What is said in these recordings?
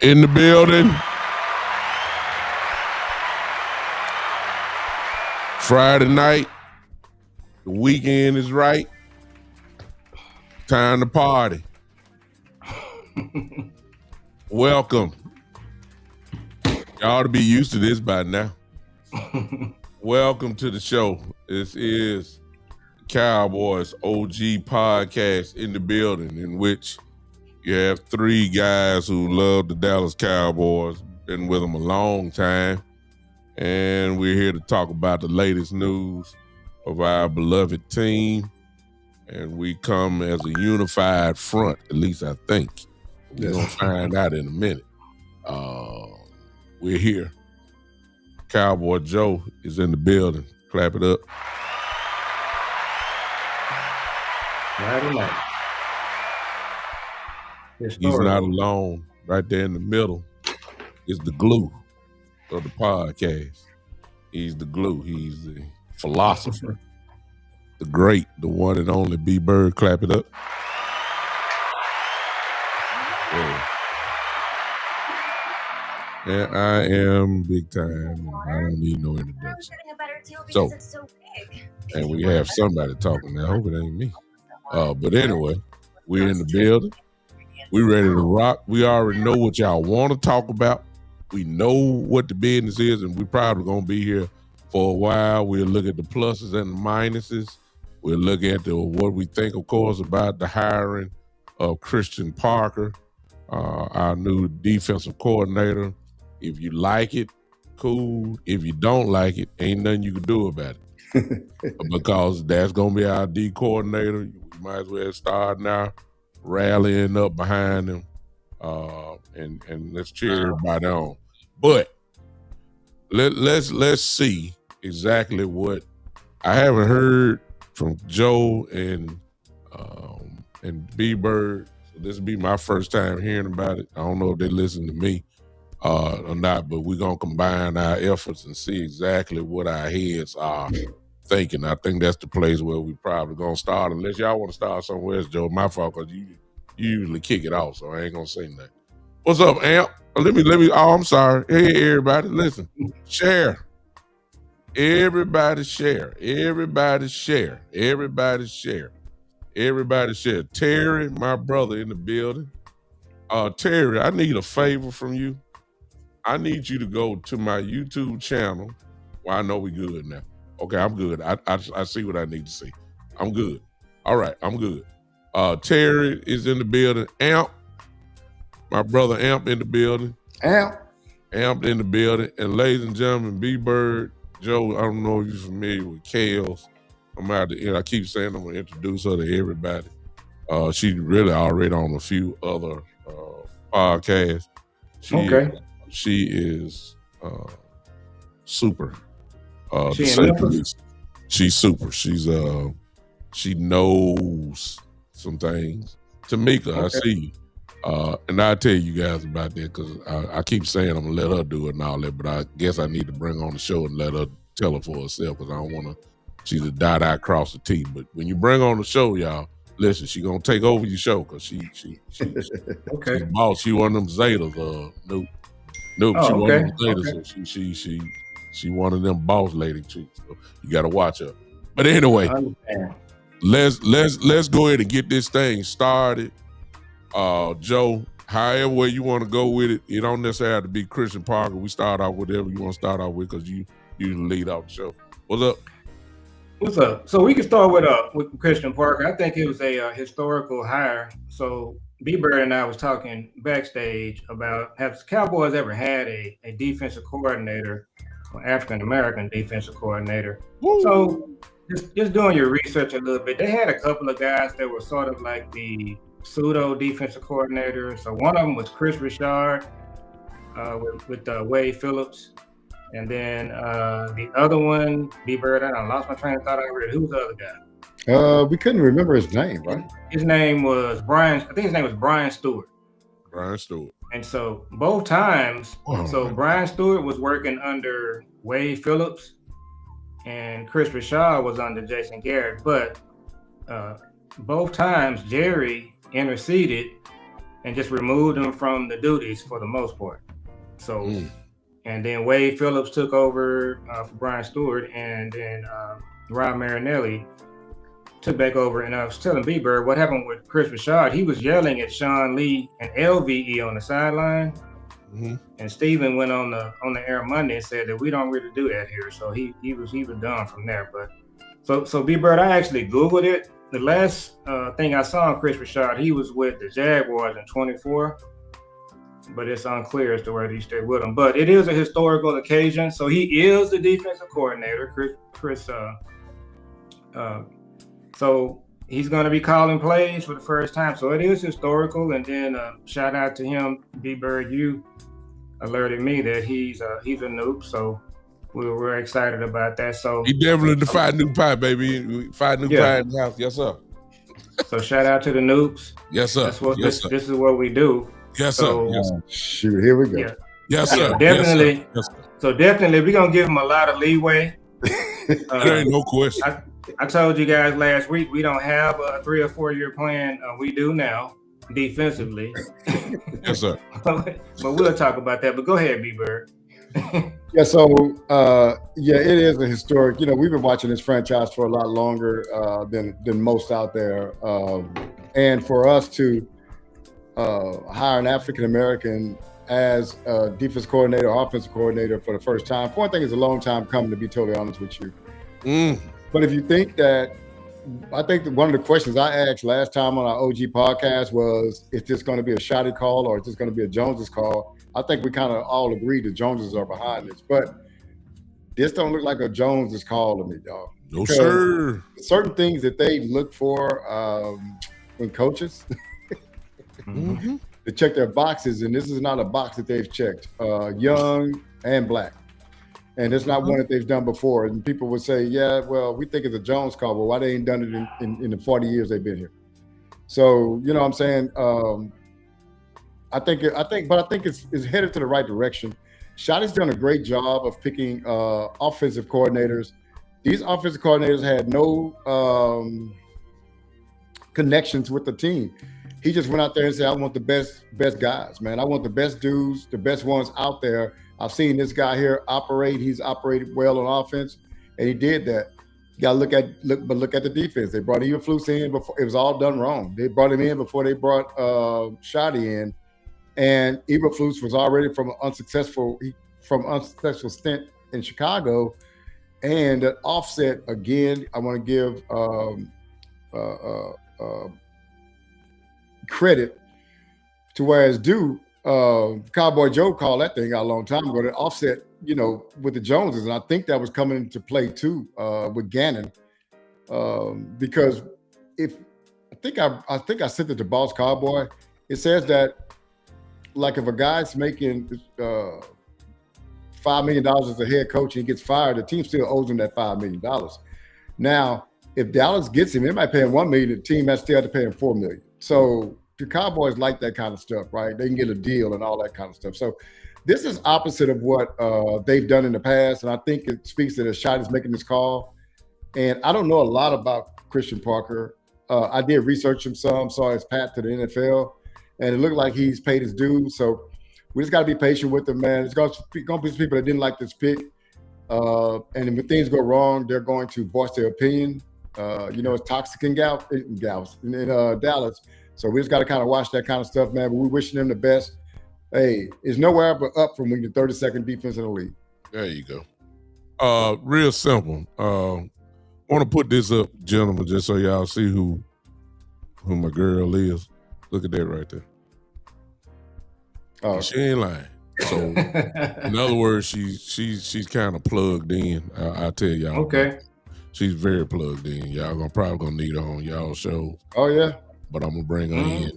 In the building. Friday night. The weekend is right. Time to party. Welcome. Y'all ought to be used to this by now. Welcome to the show. This is Cowboys OG Podcast in the building, in which you have three guys who love the Dallas Cowboys, been with them a long time, and we're here to talk about the latest news of our beloved team, and we come as a unified front, at least I think. We're going to find out in a minute. We're here. Cowboy Joe is in the building. Clap it up. Friday night. He's not alone. Right there in the middle is the glue of the podcast. He's the glue. He's the philosopher, the great, the one and only B Bird. Clap it up. Yeah. And I am big time, and I don't need no introduction. So, and we have somebody talking now. I hope it ain't me. But anyway, we're in the building. We ready to rock. We already know what y'all want to talk about. We know what the business is, and we probably gonna be here for a while. We'll look at the pluses and the minuses. We'll look at what we think, of course, about the hiring of Christian Parker, our new defensive coordinator. If you like it, cool. If you don't like it, ain't nothing you can do about it. Because that's going to be our D coordinator. You might as well start now rallying up behind him, and let's cheer everybody on. But let's see exactly what I haven't heard from Joe and B-Bird. So this will be my first time hearing about it. I don't know if they listen to me or not, but we're going to combine our efforts and see exactly what our heads are thinking. I think that's the place where we probably going to start, unless y'all want to start somewhere else, Joe. My fault, because you usually kick it off, so I ain't going to say nothing. What's up, Amp? Let me, I'm sorry. Hey, everybody, listen. Share. Everybody share. Everybody share. Everybody share. Everybody share. Terry, my brother in the building. Terry, I need a favor from you. I need you to go to my YouTube channel. Well, I know we good now. Okay, I'm good. I see what I need to see. I'm good. All right, I'm good. Terry is in the building. Amp, my brother Amp in the building. Amp in the building. And ladies and gentlemen, B-Bird, Joe, I don't know if you're familiar with Kales. I keep saying I'm going to introduce her to everybody. She's really already on a few other podcasts. She is super. She's super. She knows some things. Tamika, I see you. And I'll tell you guys about that because I keep saying I'm going to let her do it and all that, but I guess I need to bring her on the show and let her tell her for herself because I don't want to. She's a dot I cross the T. But when you bring her on the show, y'all, listen, she going to take over your show because she okay. She boss. She one of them Zetas. Nope. Oh, she one okay. of them Zetas. Okay. So she one of them boss lady chicks. So you got to watch her. But anyway, let's go ahead and get this thing started. Joe, however way you want to go with it, it don't necessarily have to be Christian Parker. We start out with whatever you want to start out with because you usually lead off the show. What's up? What's up? So we can start with Christian Parker. I think it was a historical hire. So B-Bird and I was talking backstage about have the Cowboys ever had a defensive coordinator, or African-American defensive coordinator. Woo. So just doing your research a little bit, they had a couple of guys that were sort of like the pseudo defensive coordinator. So one of them was Chris Richard with Wade Phillips. And then the other one, B-Bird, I lost my train of thought already. Who was the other guy? We couldn't remember his name, right? His name was Brian. I think his name was Brian Stewart. Brian Stewart. And so both times, Brian Stewart was working under Wade Phillips and Chris Richard was under Jason Garrett. But both times, Jerry interceded and just removed him from the duties for the most part. So... And then Wade Phillips took over for Brian Stewart, and then Rob Marinelli took back over. And I was telling B-Bird what happened with Chris Richard. He was yelling at Sean Lee and LVE on the sideline. Mm-hmm. And Steven went on the air Monday and said that we don't really do that here. So he was done from there. But so B-Bird, I actually Googled it. The last thing I saw on Chris Richard, he was with the Jaguars in 24. But it's unclear as to whether he stayed with him. But it is a historical occasion. So he is the defensive coordinator, Chris. So he's going to be calling plays for the first time. So it is historical. And then shout out to him, B-Bird. You alerted me that he's a noob. So we're excited about that. So he definitely the five new pie, baby. Five new pie in the house. Yes, sir. So shout out to the noobs. Yes, sir. That's what this is what we do. Yes, sir. Yes, sir. Shoot, here we go. Yeah. Yes, sir. Definitely. Yes, sir. So definitely, we're gonna give him a lot of leeway. There ain't no question. I told you guys last week we don't have a 3 or 4 year plan. We do now. defensively. Yes, sir. But we'll talk about that. But go ahead, B-Bird. Yeah, so it is a historic. We've been watching this franchise for a lot longer than most out there, and for us to hire an African American as a defense coordinator, offensive coordinator for the first time. For one thing, it's a long time coming, to be totally honest with you. But if you think that, I think that one of the questions I asked last time on our OG podcast was, is this going to be a Shotty call or is this going to be a Jones's call? I think we kind of all agree the Joneses are behind this, but this don't look like a Jones's call to me, y'all. No, sir. Certain things that they look for when coaches to check their boxes, and this is not a box that they've checked, young and black. And it's not one that they've done before. And people would say, yeah, well, we think it's a Jones call, but why they ain't done it in the 40 years they've been here? So, you know what I'm saying? I think it's headed to the right direction. Shotty's done a great job of picking offensive coordinators. These offensive coordinators had no connections with the team. He just went out there and said, I want the best guys, man. I want the best dudes, the best ones out there. I've seen this guy here operate. He's operated well on offense, and he did that. You got to look at the defense. They brought Eberflus in before it was all done wrong. They brought him in before they brought Shotty in, and Eberflus was already from an unsuccessful stint in Chicago, and an offset again. I want to give credit to where it's due. Cowboy Joe called that thing out a long time ago. That offset, with the Joneses, and I think that was coming into play too with Gannon, because I think I sent it to Boss Cowboy. It says that, like, if a guy's making $5 million as a head coach and he gets fired, the team still owes him that $5 million. Now, if Dallas gets him, they might pay him $1 million. The team has still to pay him $4 million. So the Cowboys like that kind of stuff, right? They can get a deal and all that kind of stuff. So this is opposite of what they've done in the past, and I think it speaks to the Shotty's making this call. And I don't know a lot about Christian Parker. I did research him some, saw his path to the NFL, and it looked like he's paid his dues. So we just got to be patient with him, man. It's going to be some people that didn't like this pick, and when things go wrong, they're going to voice their opinion. It's toxic in Dallas. So we just got to kind of watch that kind of stuff, man. But we're wishing them the best. Hey, it's nowhere but up from when you're 32nd defense in the league. There you go. Real simple. Want to put this up, gentlemen, just so y'all see who my girl is. Look at that right there. Oh, she ain't lying. So, in other words, she's kind of plugged in. I'll tell y'all. Okay. She's very plugged in. Y'all probably gonna need her on y'all show. Oh yeah. But I'm gonna bring her in.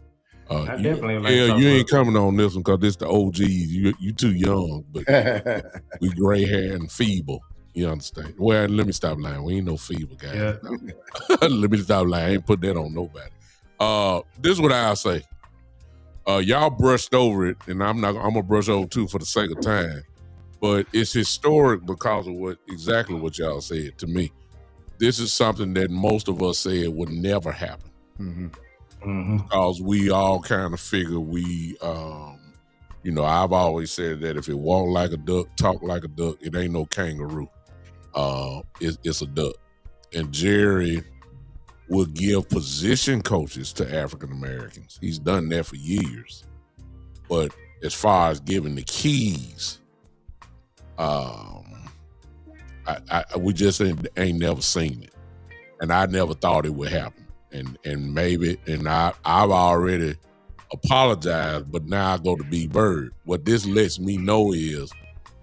You ain't coming on this one because this the OGs. You too young, but we gray hair and feeble. You understand? Well, let me stop lying. We ain't no feeble guys. Yeah. Let me stop lying. I ain't put that on nobody. This is what I'll say. Y'all brushed over it, and I'm gonna brush over too for the sake of time. But it's historic because of exactly what y'all said to me. This is something that most of us said would never happen. Mm-hmm. Mm-hmm. Because we all kind of figure I've always said that if it walk like a duck, talk like a duck, it ain't no kangaroo. It's a duck. And Jerry will give position coaches to African Americans. He's done that for years. But as far as giving the keys, we just ain't never seen it. And I never thought it would happen. And I've already apologized, but now I go to B Bird. What this lets me know is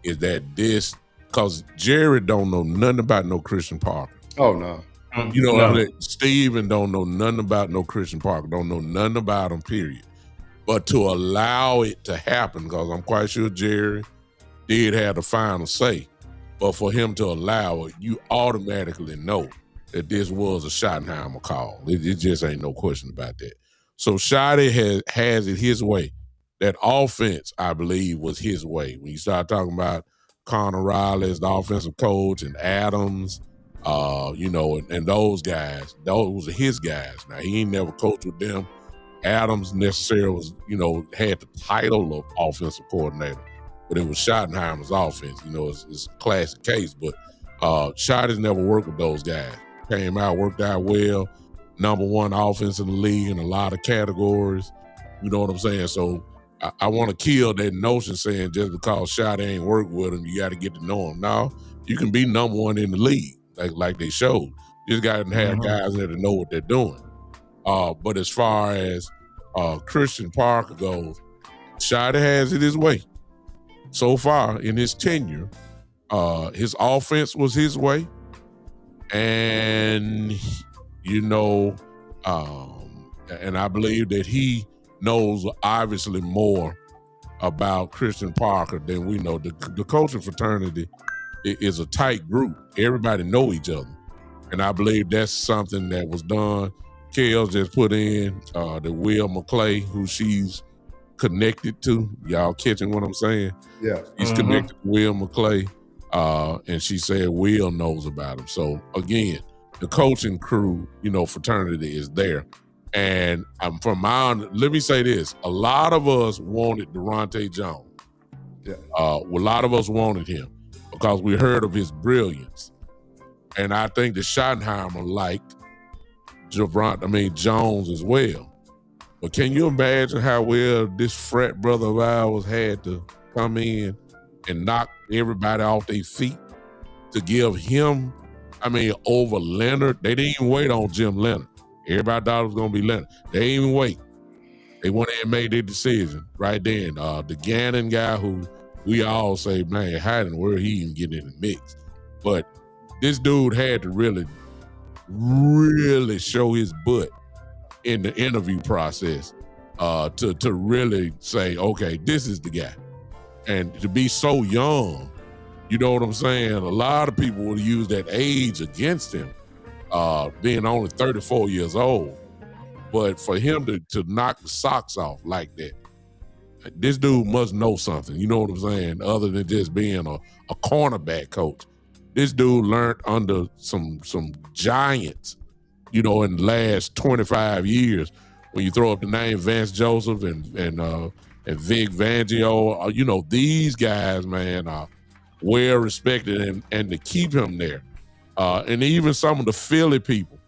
that this, because Jerry don't know nothing about no Christian Parker. Oh no. Steven don't know nothing about no Christian Parker, don't know nothing about him, period. But to allow it to happen, because I'm quite sure Jerry did have the final say, but for him to allow it, you automatically know that this was a Schottenheimer call. It just ain't no question about that. So Shotty has it his way. That offense, I believe, was his way. When you start talking about Connor Riley as the offensive coach and Adams, and those guys, those are his guys. Now, he ain't never coached with them, Adams necessarily was, had the title of offensive coordinator, but it was Schottenheimer's offense. It's a classic case, but Schott has never worked with those guys. Came out, worked out well, number one offense in the league in a lot of categories. You know what I'm saying? So I want to kill that notion saying just because Schott ain't worked with him, you got to get to know him. No, you can be number one in the league, like they showed. You just got to have guys there to know what they're doing. But as far as Christian Parker goes, Schott has it his way. So far in his tenure, his offense was his way. And, and I believe that he knows obviously more about Christian Parker than we know. The coaching fraternity is a tight group. Everybody know each other. And I believe that's something that was done. Kels just put in the Will McClay, who she's connected to. Y'all catching what I'm saying? Yeah. He's connected to Will McClay. And she said Will knows about him. So again, the coaching crew, fraternity is there. And let me say this: a lot of us wanted Durante Jones. Yeah. A lot of us wanted him because we heard of his brilliance, and I think that Schottenheimer liked Jones as well. But can you imagine how well this frat brother of ours had to come in and knock everybody off their feet to give him, over Leonard? They didn't even wait on Jim Leonard. Everybody thought it was going to be Leonard. They didn't even wait. They went in and made their decision right then. The Gannon guy who we all say, man, how in the world he even get in the mix? But this dude had to really, really show his butt in the interview process to really say, okay, this is the guy. And to be so young, you know what I'm saying? A lot of people would use that age against him, being only 34 years old. But for him to knock the socks off like that, this dude must know something, you know what I'm saying, other than just being a cornerback coach. This dude learned under some giants, in the last 25 years. When you throw up the name Vance Joseph and Vic Fangio, these guys, man, are well respected, and to keep him there. And even some of the Philly people,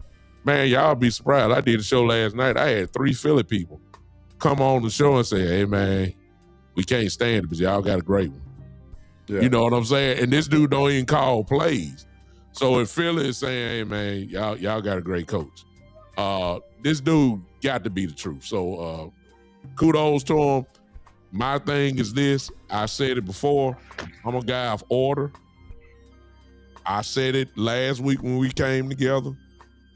man, y'all be surprised. I did a show last night. I had 3 Philly people come on the show and say, hey, man, we can't stand it, but y'all got a great one. Yeah. You know what I'm saying? And this dude don't even call plays. So if Philly is saying, hey, man, y'all got a great coach, this dude got to be the truth. So kudos to him. My thing is this. I said it before. I'm a guy of order. I said it last week when we came together.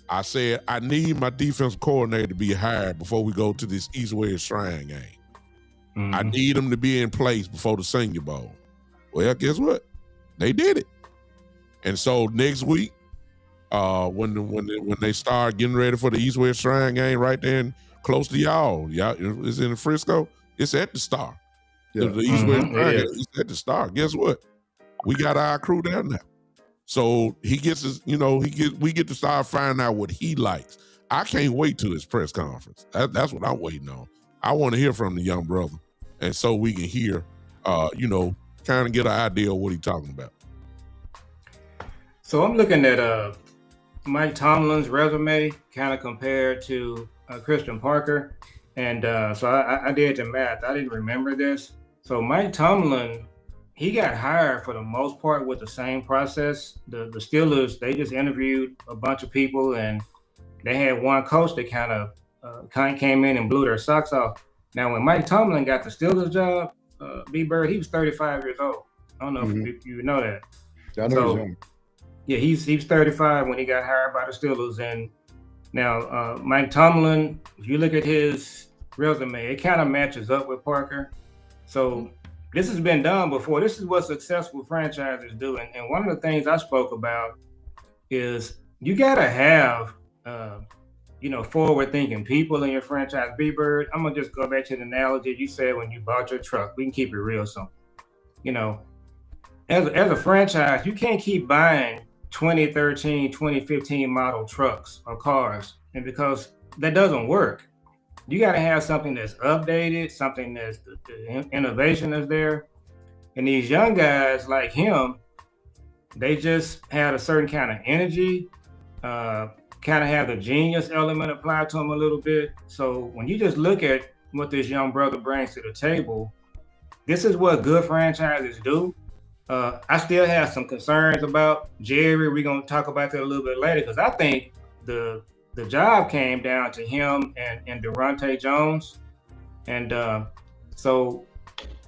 I said, I need my defensive coordinator to be hired before we go to this East-West Shrine game. Mm-hmm. I need him to be in place before the Senior Bowl. Well, guess what? They did it. And so next week, when they start getting ready for the East-West Shrine game right there close to y'all it's in Frisco. It's at the Star. Yeah. The East-West Shrine game is at the Star. Guess what? We got our crew down there. So he gets his, we get to start finding out what he likes. I can't wait till his press conference. That's what I'm waiting on. I want to hear from the young brother, and so we can hear, kind of get an idea of what he's talking about. So I'm looking at Mike Tomlin's resume, kind of compared to Christian Parker, and so I did the math. I didn't remember this. So Mike Tomlin, he got hired for the most part with the same process. The Steelers, they just interviewed a bunch of people, and they had one coach that kind of came in and blew their socks off. Now, when Mike Tomlin got the Steelers job, B-Bird, he was 35 years old. I don't know if you know that. I know he's young. Yeah, he's 35 when he got hired by the Steelers. And now Mike Tomlin, if you look at his resume, it kind of matches up with Parker. So this has been done before. This is what successful franchises do. And one of the things I spoke about is you got to have, forward-thinking people in your franchise. B-Bird, I'm going to just go back to the analogy you said when you bought your truck. We can keep it real simple. As a franchise, you can't keep buying 2013, 2015 model trucks or cars, and because that doesn't work. you got to have something that's updated, something that's the innovation is there. And these young guys like him, they just had a certain kind of energy, kind of have the genius element applied to them a little bit. So when you just look at what this young brother brings to the table, this is what good franchises do. I still have some concerns about Jerry. We're going to talk about that a little bit later, because I think the job came down to him and Durante Jones. And so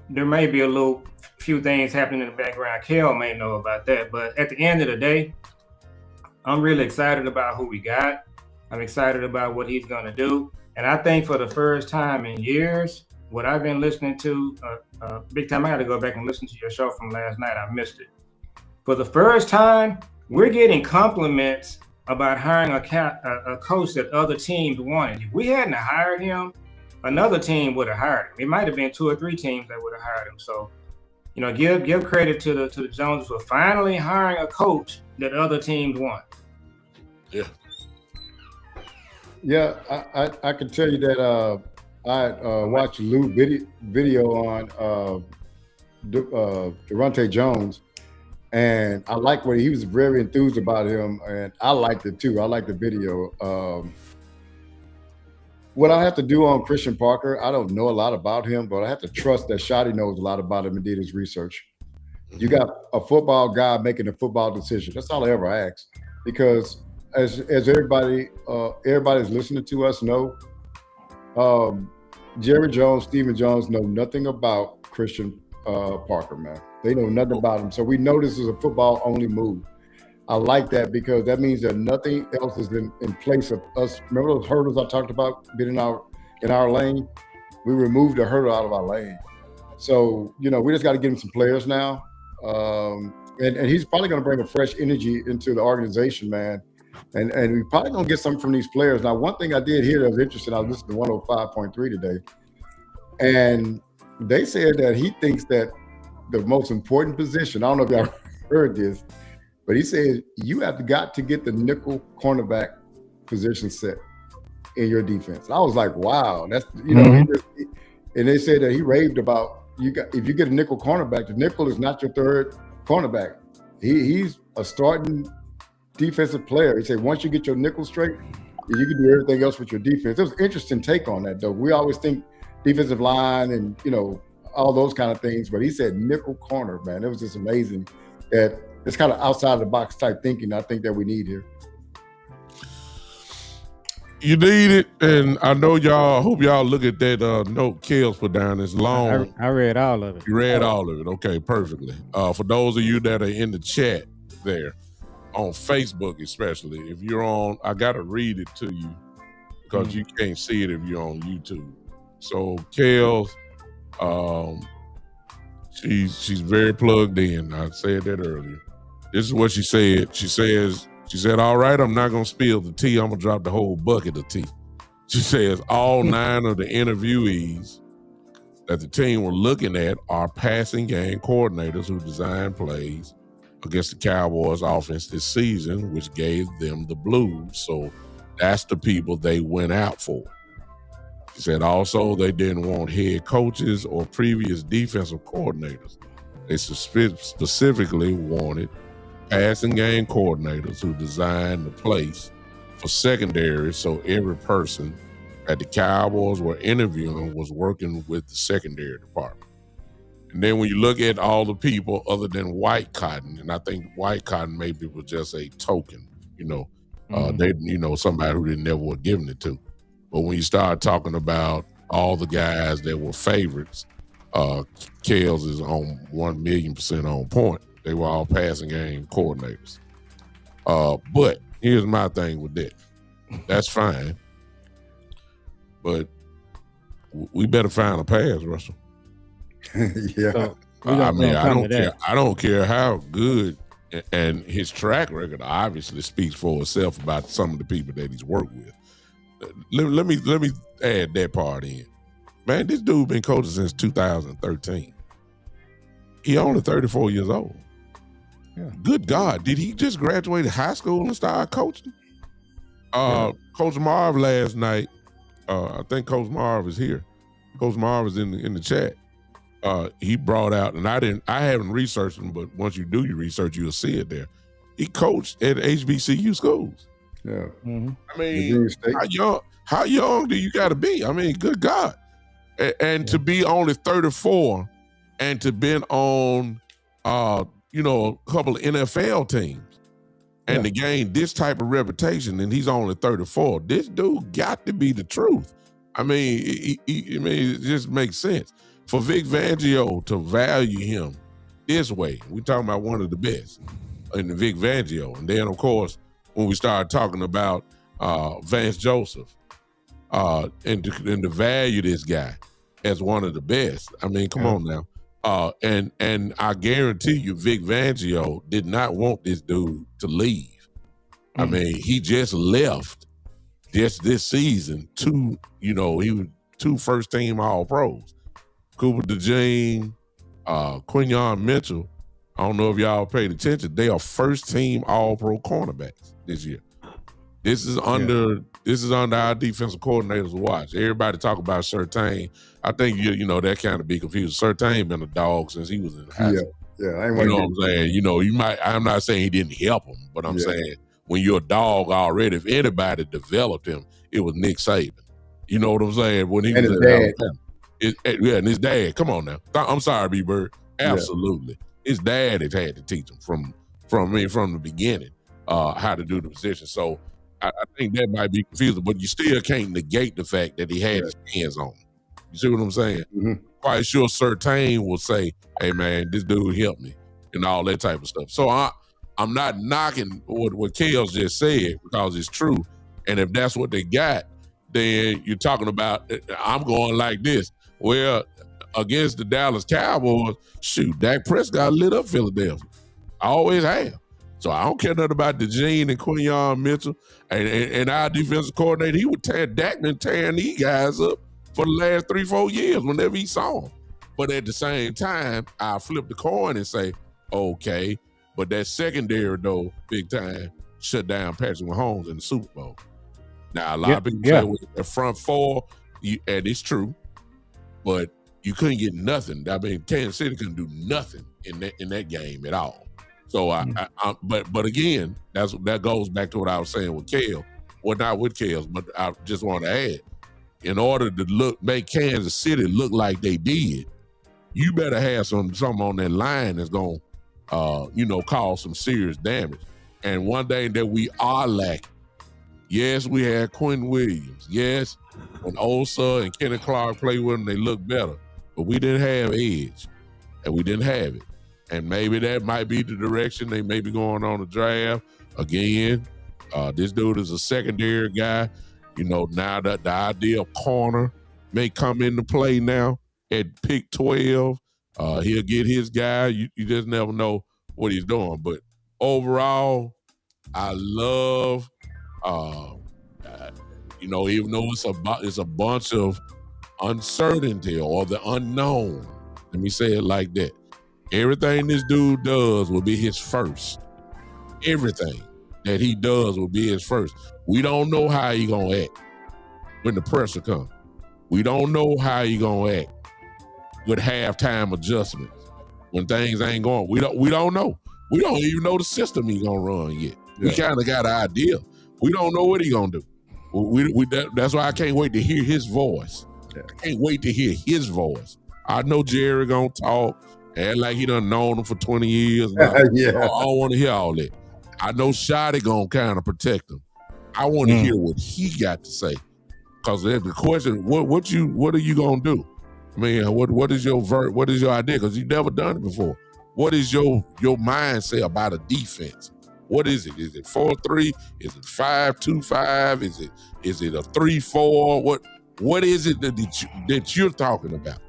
there may be a few things happening in the background. Kel may know about that. But at the end of the day, I'm really excited about who we got. I'm excited about what he's going to do. And I think for the first time in years, what I've been listening to, big time, I had to go back and listen to your show from last night. I missed it. For the first time, we're getting compliments about hiring a coach that other teams wanted. If we hadn't hired him, another team would have hired him. It might have been 2 or 3 teams that would have hired him. So, give credit to the Joneses for finally hiring a coach that other teams want. Yeah. Yeah, I can tell you that I watched Lou video on Durante Jones, and I like what he was very enthused about him, and I liked it too. I liked the video. What I have to do on Christian Parker, I don't know a lot about him, but I have to trust that Shotty knows a lot about him and did his research. You got a football guy making a football decision. That's all I ever ask, because as everybody's listening to us know, Jerry Jones, Stephen Jones know nothing about Christian Parker, man. They know nothing about him. So we know this is a football-only move. I like that, because that means that nothing else is in place of us. Remember those hurdles I talked about being in our lane? We removed the hurdle out of our lane. So, we just got to get him some players now. And he's probably going to bring a fresh energy into the organization, man. And we're probably going to get something from these players. Now, one thing I did hear that was interesting, I was listening to 105.3 today, and they said that he thinks that the most important position, I don't know if y'all heard this, but he said you have got to get the nickel cornerback position set in your defense. And I was like, wow, that's, and they said that he raved about, if you get a nickel cornerback, the nickel is not your third cornerback. He's a starting defensive player. He said once you get your nickel straight, you can do everything else with your defense. It was an interesting take on that, though. We always think defensive line and all those kind of things, but he said nickel corner, man. It was just amazing that it's kind of outside of the box type thinking I think that we need here. You need it, and I know y'all. Hope y'all look at that note Kels put down. It's long. I read all of it. You read all of it. Okay, perfectly. For those of you that are in the chat there, on Facebook especially, if you're on, I got to read it to you because you can't see it if you're on YouTube. So Kels, she's very plugged in. I said that earlier. This is what she said. She said, all right, I'm not going to spill the tea. I'm going to drop the whole bucket of tea. She says all 9 of the interviewees that the team were looking at are passing game coordinators who design plays against the Cowboys offense this season, which gave them the blues. So that's the people they went out for. She said also they didn't want head coaches or previous defensive coordinators. They specifically wanted passing game coordinators who designed the plays for secondary, so every person that the Cowboys were interviewing was working with the secondary department. And then when you look at all the people other than White Cotton, and I think White Cotton maybe was just a token, they, somebody who they never were giving it to. But when you start talking about all the guys that were favorites, Kels is on 1,000,000% on point. They were all passing game coordinators. But here's my thing with that. That's fine. But we better find a pass rusher. Yeah. So, I don't care how good, and his track record obviously speaks for itself about some of the people that he's worked with. Let me add that part in. Man, this dude been coaching since 2013. He only 34 years old. Yeah. Good God, did he just graduate high school and start coaching? Coach Marv last night I think Coach Marv is here. Coach Marv is in the chat. He brought out, and I haven't researched him, but once you do your research, you'll see it there. He coached at HBCU schools. Yeah. Mm-hmm. I mean, how young do you got to be? I mean, good God. And to be only 34 and to been on, a couple of NFL teams and to gain this type of reputation, and he's only 34. This dude got to be the truth. I mean, it just makes sense. For Vic Fangio to value him this way, we're talking about one of the best in the Vic Fangio. And then, of course, when we started talking about Vance Joseph and to value this guy as one of the best. I mean, come on now. And I guarantee you, Vic Fangio did not want this dude to leave. I mean, he just left just this season. He was 2 first-team All-Pros. Cooper DeJean, Quinyon Mitchell. I don't know if y'all paid attention. They are first-team All-Pro cornerbacks this year. This is under our defensive coordinator's watch. Everybody talk about Surtain. I think that kind of be confused. Surtain been a dog since he was in high school. Yeah. I ain't what I'm saying? I'm not saying he didn't help him, but I'm saying when you're a dog already, if anybody developed him, it was Nick Saban. You know what I'm saying? When he was at Alabama. And his dad. Come on now. I'm sorry, B-Bird. Absolutely. His dad had to teach him from the beginning how to do the position. So I think that might be confusing, but you still can't negate the fact that he had his hands on him. You see what I'm saying? Mm-hmm. Quite sure Surtain will say, hey, man, this dude helped me and all that type of stuff. So I'm not knocking what Kels just said because it's true. And if that's what they got, then you're talking about, I'm going like this. Well, against the Dallas Cowboys, shoot, Dak Prescott lit up Philadelphia. I always have. So I don't care nothing about DeJean and Quinyon Mitchell and our defensive coordinator. He would Dak been tearing these guys up for the last 3-4 years whenever he saw them. But at the same time, I flip the coin and say, okay, but that secondary, though, big time, shut down Patrick Mahomes in the Super Bowl. Now, a lot of people say with the front four, and it's true, but you couldn't get nothing. I mean, Kansas City couldn't do nothing in that game at all. So, but again, that goes back to what I was saying with Kale. Well, not with Kales, but I just want to add, in order to make Kansas City look like they did, you better have something on that line that's going to, cause some serious damage. And one thing that we are lacking, yes, we had Quinn Williams. Yes, when Osa and Kenny Clark played with them, they looked better. But we didn't have edge, and we didn't have it. And maybe that might be the direction they may be going on the draft. Again, this dude is a secondary guy. Now that the idea of corner may come into play now at pick 12. He'll get his guy. You just never know what he's doing. But overall, I love, even though it's a bunch of uncertainty or the unknown. Let me say it like that. Everything this dude does will be his first. Everything that he does will be his first. We don't know how he gonna act when the pressure comes. We don't know how he gonna act with halftime adjustments when things ain't going. We don't know. We don't even know the system he gonna run yet. Yeah. We kind of got an idea. We don't know what he gonna do. That's why I can't wait to hear his voice. Yeah. I can't wait to hear his voice. I know Jerry gonna talk. Act like he done known him for 20 years. I don't want to hear all that. I know Shotty gonna kind of protect him. I want to hear what he got to say. Because the question, what are you gonna do? I mean, what is your idea? Because you've never done it before. What is your mindset about a defense? What is it? Is it 4-3? Is it 5-2-5? Is it a 3-4? What is it that you're talking about?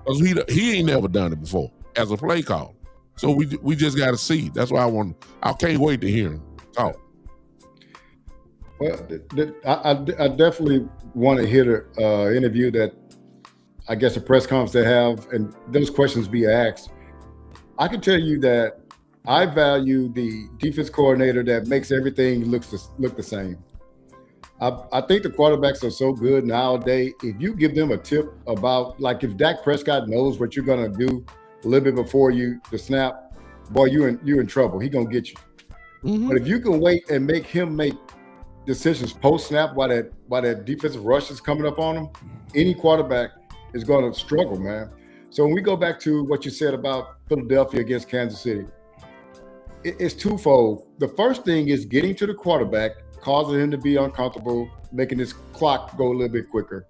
Because he ain't never done it before as a play call. So we just got to see. That's why I can't wait to hear him talk. Well, I definitely want to hear the interview that I guess a press conference they have and those questions be asked. I can tell you that I value the defense coordinator that makes everything look the same. I think the quarterbacks are so good nowadays. If you give them a tip about, like, if Dak Prescott knows what you're gonna do a little bit before the snap, boy, you in trouble. He gonna get you. Mm-hmm. But if you can wait and make him make decisions post snap while that defensive rush is coming up on him, any quarterback is going to struggle, man. So when we go back to what you said about Philadelphia against Kansas City, it's twofold. The first thing is getting to the quarterback, causing him to be uncomfortable, making his clock go a little bit quicker.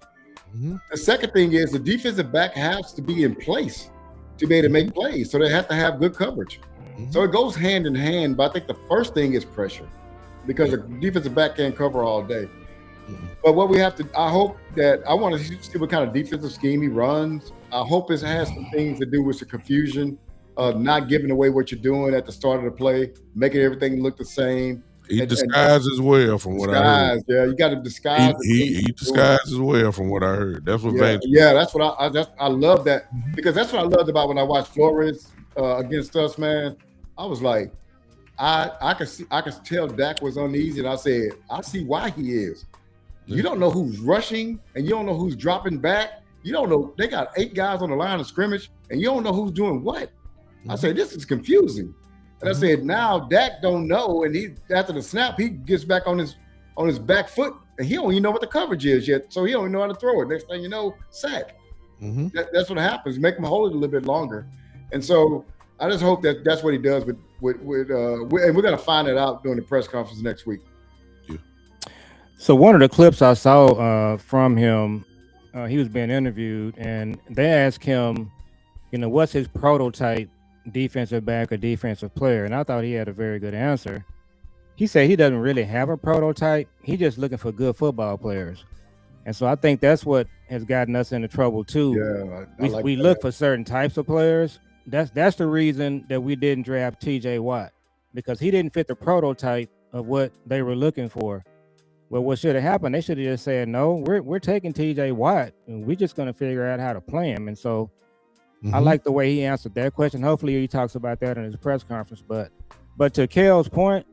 Mm-hmm. The second thing is the defensive back has to be in place to be able to make plays. So they have to have good coverage. Mm-hmm. So it goes hand in hand. But I think the first thing is pressure, because the defensive back can't cover all day. Mm-hmm. But what we have to, I want to see what kind of defensive scheme he runs. I hope it has some things to do with the confusion, not giving away what you're doing at the start of the play, making everything look the same. He disguises well from what I heard. Yeah, you got to disguise. He disguises well from what I heard. That's what that's what I love that, because that's what I loved about when I watched Flores against us, man. I was like, I could tell Dak was uneasy, and I said, I see why he is. You don't know who's rushing, and you don't know who's dropping back. You don't know, they got 8 guys on the line of scrimmage, and you don't know who's doing what. Mm-hmm. I said, this is confusing. And I said, now Dak don't know, and he after the snap, he gets back on his back foot, and he don't even know what the coverage is yet, so he don't even know how to throw it. Next thing you know, sack. Mm-hmm. That's what happens. Make him hold it a little bit longer. And so I just hope that's what he does and we're going to find it out during the press conference next week. Yeah. So one of the clips I saw from him, he was being interviewed, and they asked him, what's his prototype defensive back or defensive player, and I thought he had a very good answer. He said he doesn't really have a prototype. He's just looking for good football players, and so I think that's what has gotten us into trouble too. Yeah, we look for certain types of players. That's the reason that we didn't draft T.J. Watt, because he didn't fit the prototype of what they were looking for. Well, what should have happened? They should have just said, no, we're taking T.J. Watt, and we're just going to figure out how to play him. And so. Mm-hmm. I like the way he answered that question. Hopefully he talks about that in his press conference. But to Kel's point,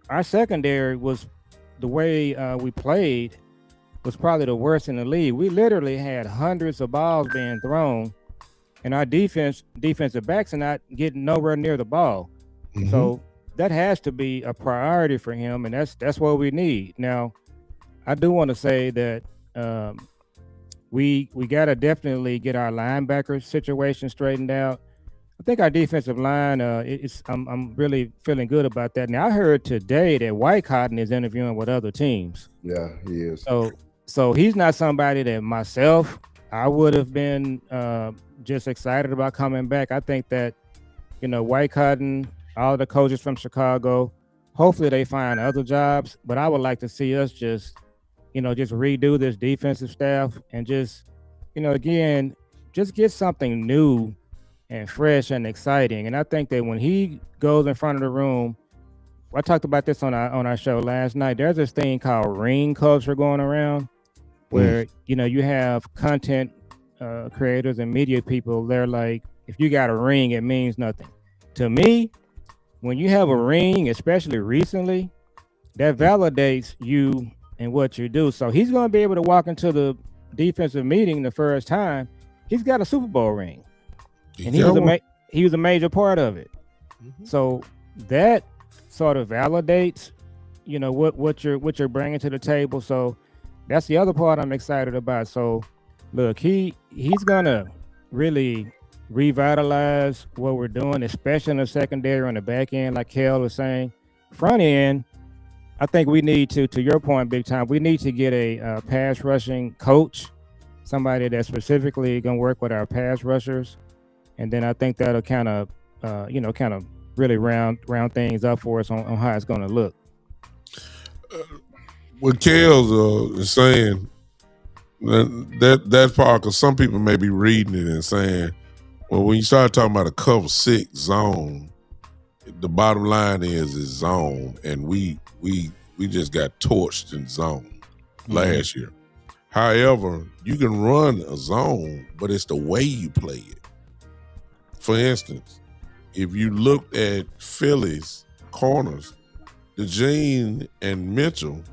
our secondary was, the way we played was probably the worst in the league. We literally had hundreds of balls being thrown, and our defensive backs are not getting nowhere near the ball. Mm-hmm. So that has to be a priority for him, and that's what we need. Now, I do want to say that we got to definitely get our linebacker situation straightened out. I think our defensive line, I'm really feeling good about that. Now, I heard today that White Cotton is interviewing with other teams. Yeah, he is. So he's not somebody that myself, I would have been just excited about coming back. I think that, White Cotton, all the coaches from Chicago, hopefully they find other jobs, but I would like to see us just redo this defensive staff and just get something new and fresh and exciting. And I think that when he goes in front of the room, I talked about this on our show last night. There's this thing called ring culture going around where, you have content creators and media people. They're like, if you got a ring, it means nothing. To me, when you have a ring, especially recently, that validates you and what you do. So he's going to be able to walk into the defensive meeting the first time. He's got a Super Bowl ring, and he was a major part of it. Mm-hmm. So that sort of validates, what you're bringing to the table. So that's the other part I'm excited about. So look, he's going to really revitalize what we're doing, especially in the secondary on the back end, like Kel was saying. Front end, I think we need to your point, big time, we need to get a pass rushing coach, somebody that's specifically going to work with our pass rushers. And then I think that'll kind of really round things up for us on how it's going to look. What Kel's is saying, that's part, because some people may be reading it and saying, well, when you start talking about a cover 6 zone, the bottom line is zone, and we just got torched in zone last year. However, you can run a zone, but it's the way you play it. For instance, if you looked at Philly's corners, DeJean and Mitchell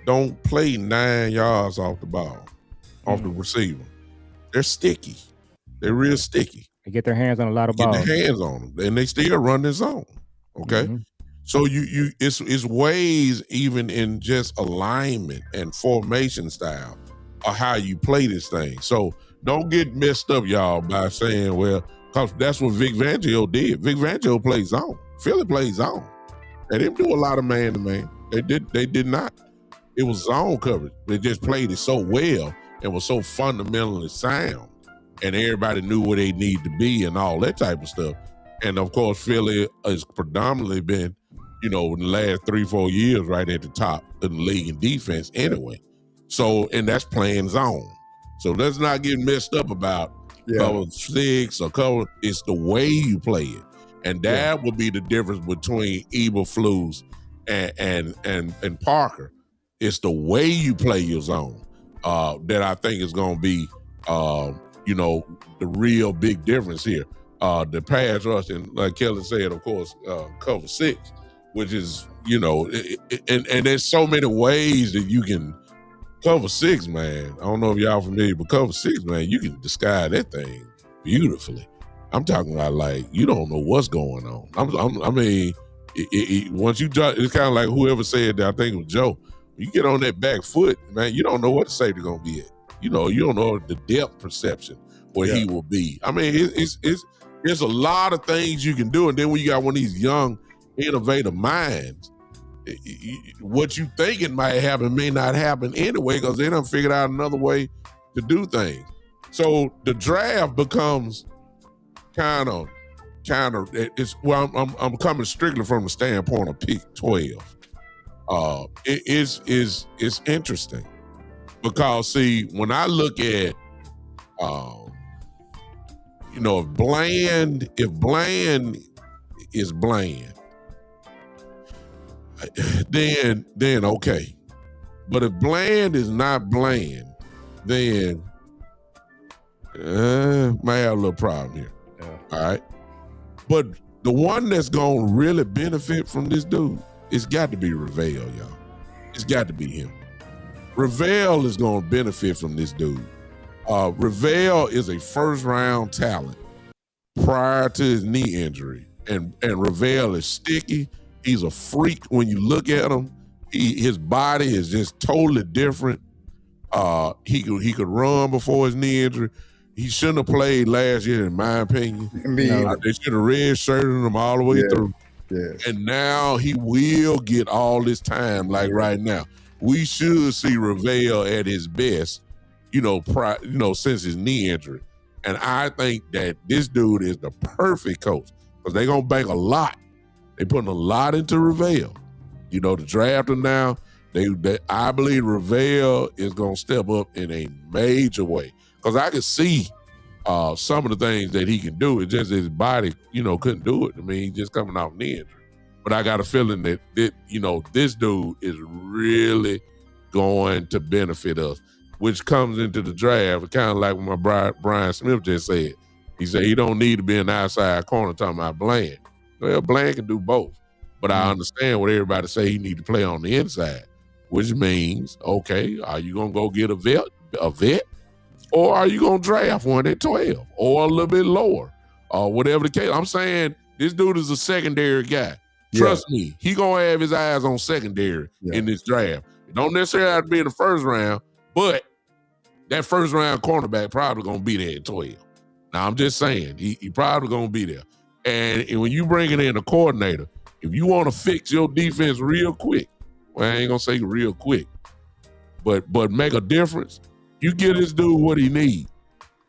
don't play 9 yards off the ball, off the receiver. They're sticky. They're real sticky. They get their hands on a lot of Get balls. their hands on them, and they still run the zone. Okay, so it's ways even in just alignment and formation style of how you play this thing. So don't get messed up, y'all, by saying, well, because that's what Vic Fangio did. Vic Fangio plays zone. Philly plays zone. They didn't do a lot of man to man. They did not. It was zone coverage. They just played it so well and was so fundamentally sound. And everybody knew where they need to be and all that type of stuff. And of course, Philly has predominantly been, in the last 3-4 years, right at the top of the league in defense anyway. So, and that's playing zone. So let's not get messed up about cover 6 or cover. It's the way you play it. And that would be the difference between Eberflus and Parker. It's the way you play your zone that I think is going to be, the real big difference here. The pass rush, and like Kelly said, of course, cover 6, which is, and there's so many ways that you can cover 6, man. I don't know if y'all familiar, but cover 6, man, you can disguise that thing beautifully. I'm talking about like you don't know what's going on. Once you drop, it's kind of like whoever said that. I think it was Joe. You get on that back foot, man. You don't know what the safety gonna be at. You don't know the depth perception where he will be. I mean, it's a lot of things you can do, and then when you got one of these young, innovative minds, what you think it might happen may not happen anyway because they done figured out another way to do things. So the draft becomes kind of it's I'm coming strictly from the standpoint of pick 12. It's interesting because see, when I look at if Bland is Bland, then okay. But if Bland is not Bland, then might have a little problem here. All right. But the one that's going to really benefit from this dude, it's got to be Ravel, y'all. It's got to be him. Ravel is going to benefit from this dude. Ravel is a first-round talent prior to his knee injury. And Ravel is sticky. He's a freak when you look at him. His body is just totally different. He could run before his knee injury. He shouldn't have played last year, in my opinion. They should have red-shirted him all the way through. Yes. And now he will get all this time, like right now. We should see Ravel at his best, since his knee injury. And I think that this dude is the perfect coach because they're going to bank a lot. They're putting a lot into Ravel. To draft him now, I believe Ravel is going to step up in a major way. Because I can see some of the things that he can do. It's just his body, couldn't do it. I mean, he's just coming off knee injury. But I got a feeling that this dude is really going to benefit us, which comes into the draft. Kind of like what my Brian Smith just said. He said he don't need to be an outside corner talking about Bland. Well, Bland can do both. But I understand what everybody say he need to play on the inside, which means, okay, are you going to go get a vet? Or are you going to draft one at 12 or a little bit lower or whatever the case? I'm saying this dude is a secondary guy. Trust me, he going to have his eyes on secondary in this draft. It don't necessarily have to be in the first round, but that first round cornerback probably going to be there at 12. Now, I'm just saying, he probably going to be there. And when you bring in a coordinator, if you want to fix your defense real quick, well, I ain't going to say real quick, but make a difference, you give this dude what he needs.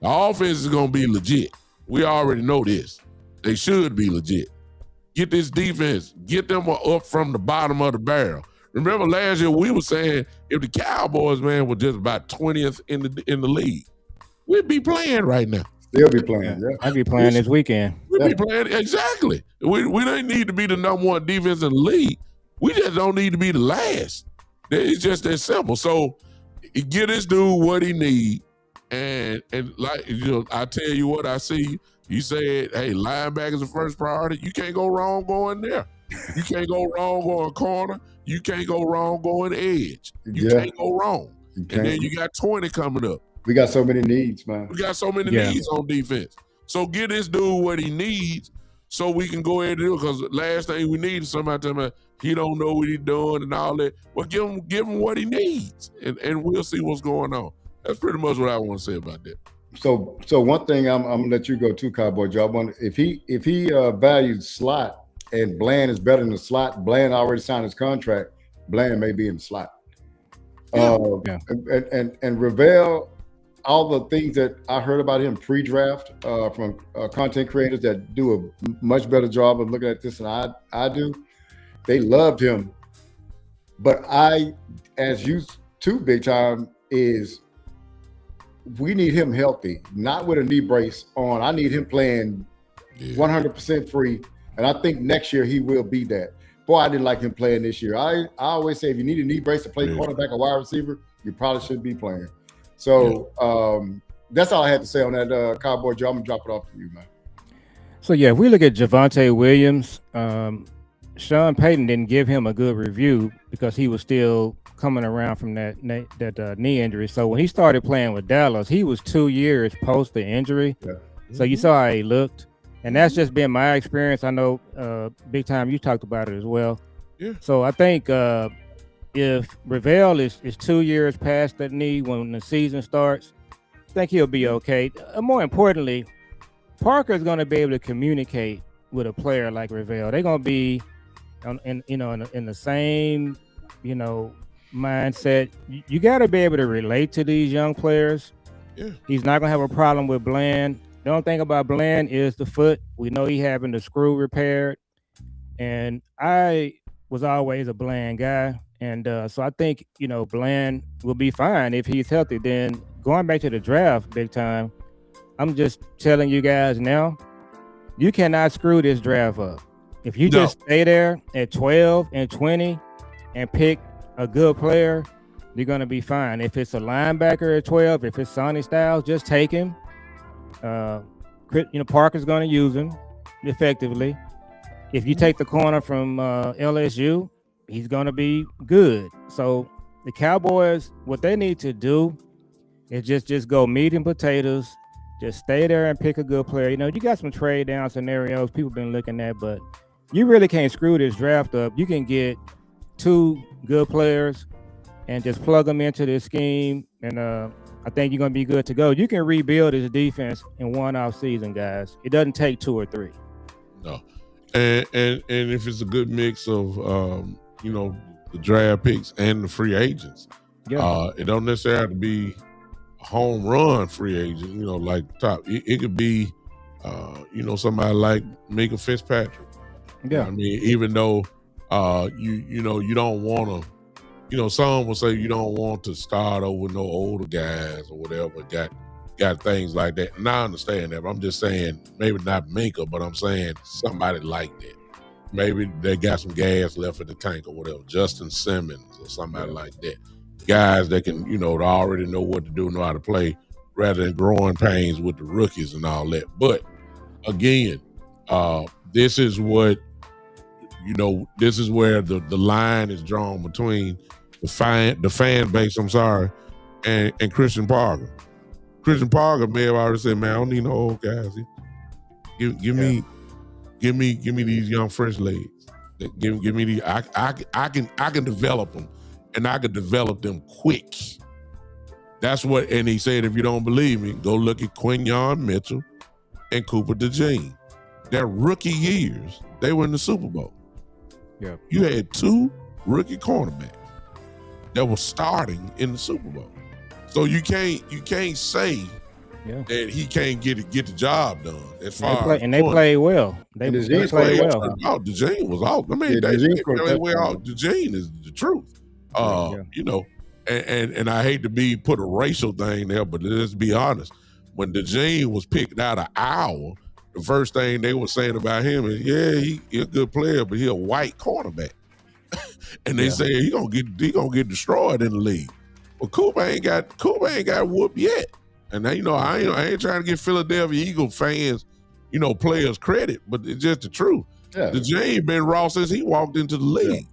The offense is going to be legit. We already know this. They should be legit. Get this defense. Get them up from the bottom of the barrel. Remember last year we were saying if the Cowboys, man, were just about 20th in the league, we'd be playing right now. They'll be playing. Yeah. I'd be playing this weekend. We'd be playing. Exactly. We don't need to be the number one defense in the league. We just don't need to be the last. It's just that simple. So get this dude what he need, and like I tell you what I see. You said, hey, linebackers the first priority. You can't go wrong going there. You can't go wrong going corner. You can't go wrong going edge. You Yeah. can't go wrong. You And can't. then you got 20 coming up. We got so many needs, man. We got so many Yeah. needs on defense. So get this dude what he needs so we can go ahead and do it. Because last thing we need is somebody telling me he don't know what he's doing and all that. Well, give him what he needs, and we'll see what's going on. That's pretty much what I want to say about that. So one thing I'm gonna let you go to, Cowboy Joe. I wonder if he values slot and Bland is better than the slot. Bland already signed his contract. Bland may be in the slot. Yeah. And Ravel, all the things that I heard about him pre-draft from content creators that do a much better job of looking at this than I do. They loved him, but I, as you too, big time, is we need him healthy, not with a knee brace on. I need him playing 100% free, and I think next year he will be that. Boy, I didn't like him playing this year. I always say if you need a knee brace to play quarterback or wide receiver, you probably shouldn't be playing. So that's all I had to say on that, Cowboy Joe. I'm gonna drop it off to you, man. So yeah, if we look at Javonte Williams, Sean Payton didn't give him a good review because he was still coming around from that knee injury. So when he started playing with Dallas, he was 2 years post the injury. Yeah. So you saw how he looked, and that's just been my experience. I know, big time, you talked about it as well. Yeah. So I think if Ravel is 2 years past that knee when the season starts, I think he'll be okay. More importantly, Parker's going to be able to communicate with a player like Ravel. They're going to be in the same, mindset. You got to be able to relate to these young players. Yeah. He's not going to have a problem with Bland. The only thing about Bland is the foot. We know he having the screw repaired. And I was always a Bland guy. And so I think, Bland will be fine if he's healthy. Then going back to the draft, big time, I'm just telling you guys now, you cannot screw this draft up. If you just stay there at 12 and 20 and pick a good player, you're going to be fine. If it's a linebacker at 12, if it's Sonny Styles, just take him. Parker's going to use him effectively. If you take the corner from LSU, he's going to be good. So the Cowboys, what they need to do is just go meat and potatoes. Just stay there and pick a good player. You got some trade down scenarios people been looking at, but you really can't screw this draft up. You can get 2 good players and just plug them into this scheme, and I think you're going to be good to go. You can rebuild this defense in one off season, guys. It doesn't take 2 or 3. No, and if it's a good mix of the draft picks and the free agents, it don't necessarily have to be a home run free agent. Like top, it could be somebody like Minka Fitzpatrick. Yeah, I mean, even though you don't want to, some will say you don't want to start over no older guys or whatever, got things like that. And I understand that, but I'm just saying maybe not Minka, but I'm saying somebody like that. Maybe they got some gas left in the tank or whatever. Justin Simmons or somebody like that. Guys that can, already know what to do, know how to play, rather than growing pains with the rookies and all that. But again, this is what, this is where the line is drawn between the fan base, and Christian Parker. Christian Parker may have already said, man, I don't need no old guys. Give me these young fresh legs. Give me these. I can develop them, and I can develop them quick. That's what. And he said, if you don't believe me, go look at Quinyon Mitchell and Cooper DeJean. Their rookie years, they were in the Super Bowl. Yeah, you had 2 rookie cornerbacks that were starting in the Super Bowl. So you can't say that he can't get the job done. As far they played well. They played well. DeJean was out. I mean, they played well. DeJean is the truth. And I hate to put a racial thing there, but let's be honest. When DeJean was picked out of Iowa, the first thing they were saying about him is, he's a good player, but he's a white cornerback. And they say he gonna get destroyed in the league. Well, Cooper ain't got whooped yet. And I ain't trying to give Philadelphia Eagle fans, players credit, but it's just the truth. Yeah. The J ain't been raw since he walked into the league.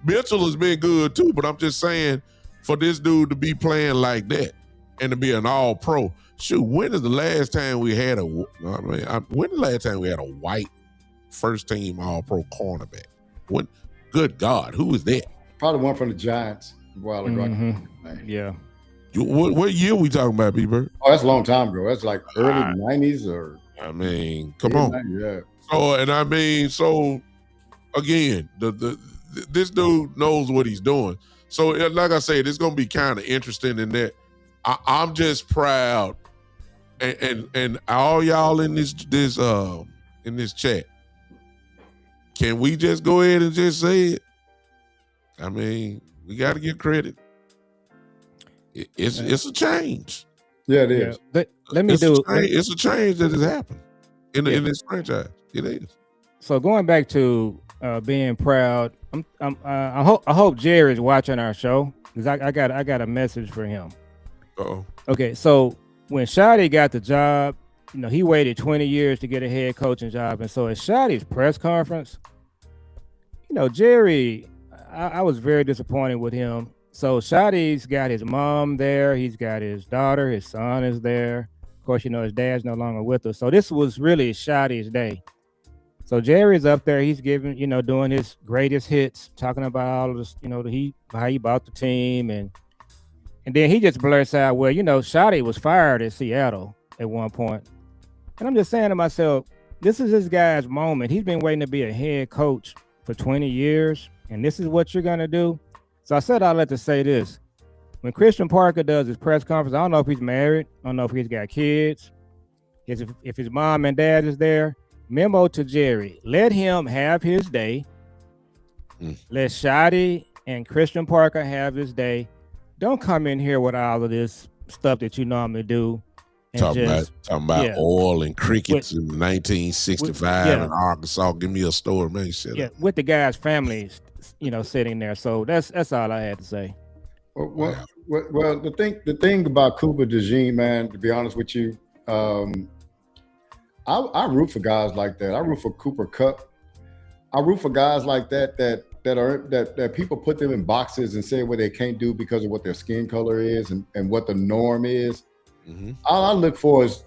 Mitchell has been good too, but I'm just saying, for this dude to be playing like that and to be an all-pro, shoot, when is the last time we had when the last time we had a white first-team all-pro cornerback? When? Good God, who is that? Probably one from the Giants a while ago. Yeah. What year we talking about, B-Bird? Oh, that's a long time ago. That's like early 90s or. I mean, come on. 90s, yeah. So again, this dude knows what he's doing. So like I said, it's gonna be kind of interesting in that. I'm just proud, and all y'all in this chat, can we just go ahead and just say it? I mean, we got to give credit. It's a change. Yeah, it is. It's a change that has happened in this franchise. It is. So going back to being proud, I hope Jerry's watching our show, because I got a message for him. Uh-oh. Okay, so when Shotty got the job, he waited 20 years to get a head coaching job, and so at Shotty's press conference, Jerry, I was very disappointed with him. So Shotty's got his mom there, he's got his daughter, his son is there. Of course, his dad's no longer with us. So this was really Shotty's day. So Jerry's up there, he's giving, doing his greatest hits, talking about all of this, how he bought the team, and then he just blurts out, well, Shotty was fired at Seattle at one point. And I'm just saying to myself, this is this guy's moment. He's been waiting to be a head coach for 20 years, and this is what you're gonna do. So I said I'd like to say this. When Christian Parker does his press conference, I don't know if he's married, I don't know if he's got kids, if his mom and dad is there. Memo to Jerry, let him have his day. Let Shotty and Christian Parker have his day. Don't come in here with all of this stuff that you normally do. And talking about oil and crickets in 1965 in Arkansas. Give me a story, man. With the guy's family, sitting there. So that's all I had to say. Well, the thing about Cooper DeJean, man, to be honest with you, I root for guys like that. I root for Cooper Kupp. I root for guys like that people put them in boxes and say what they can't do because of what their skin color is and what the norm is. Mm-hmm. All I look for is,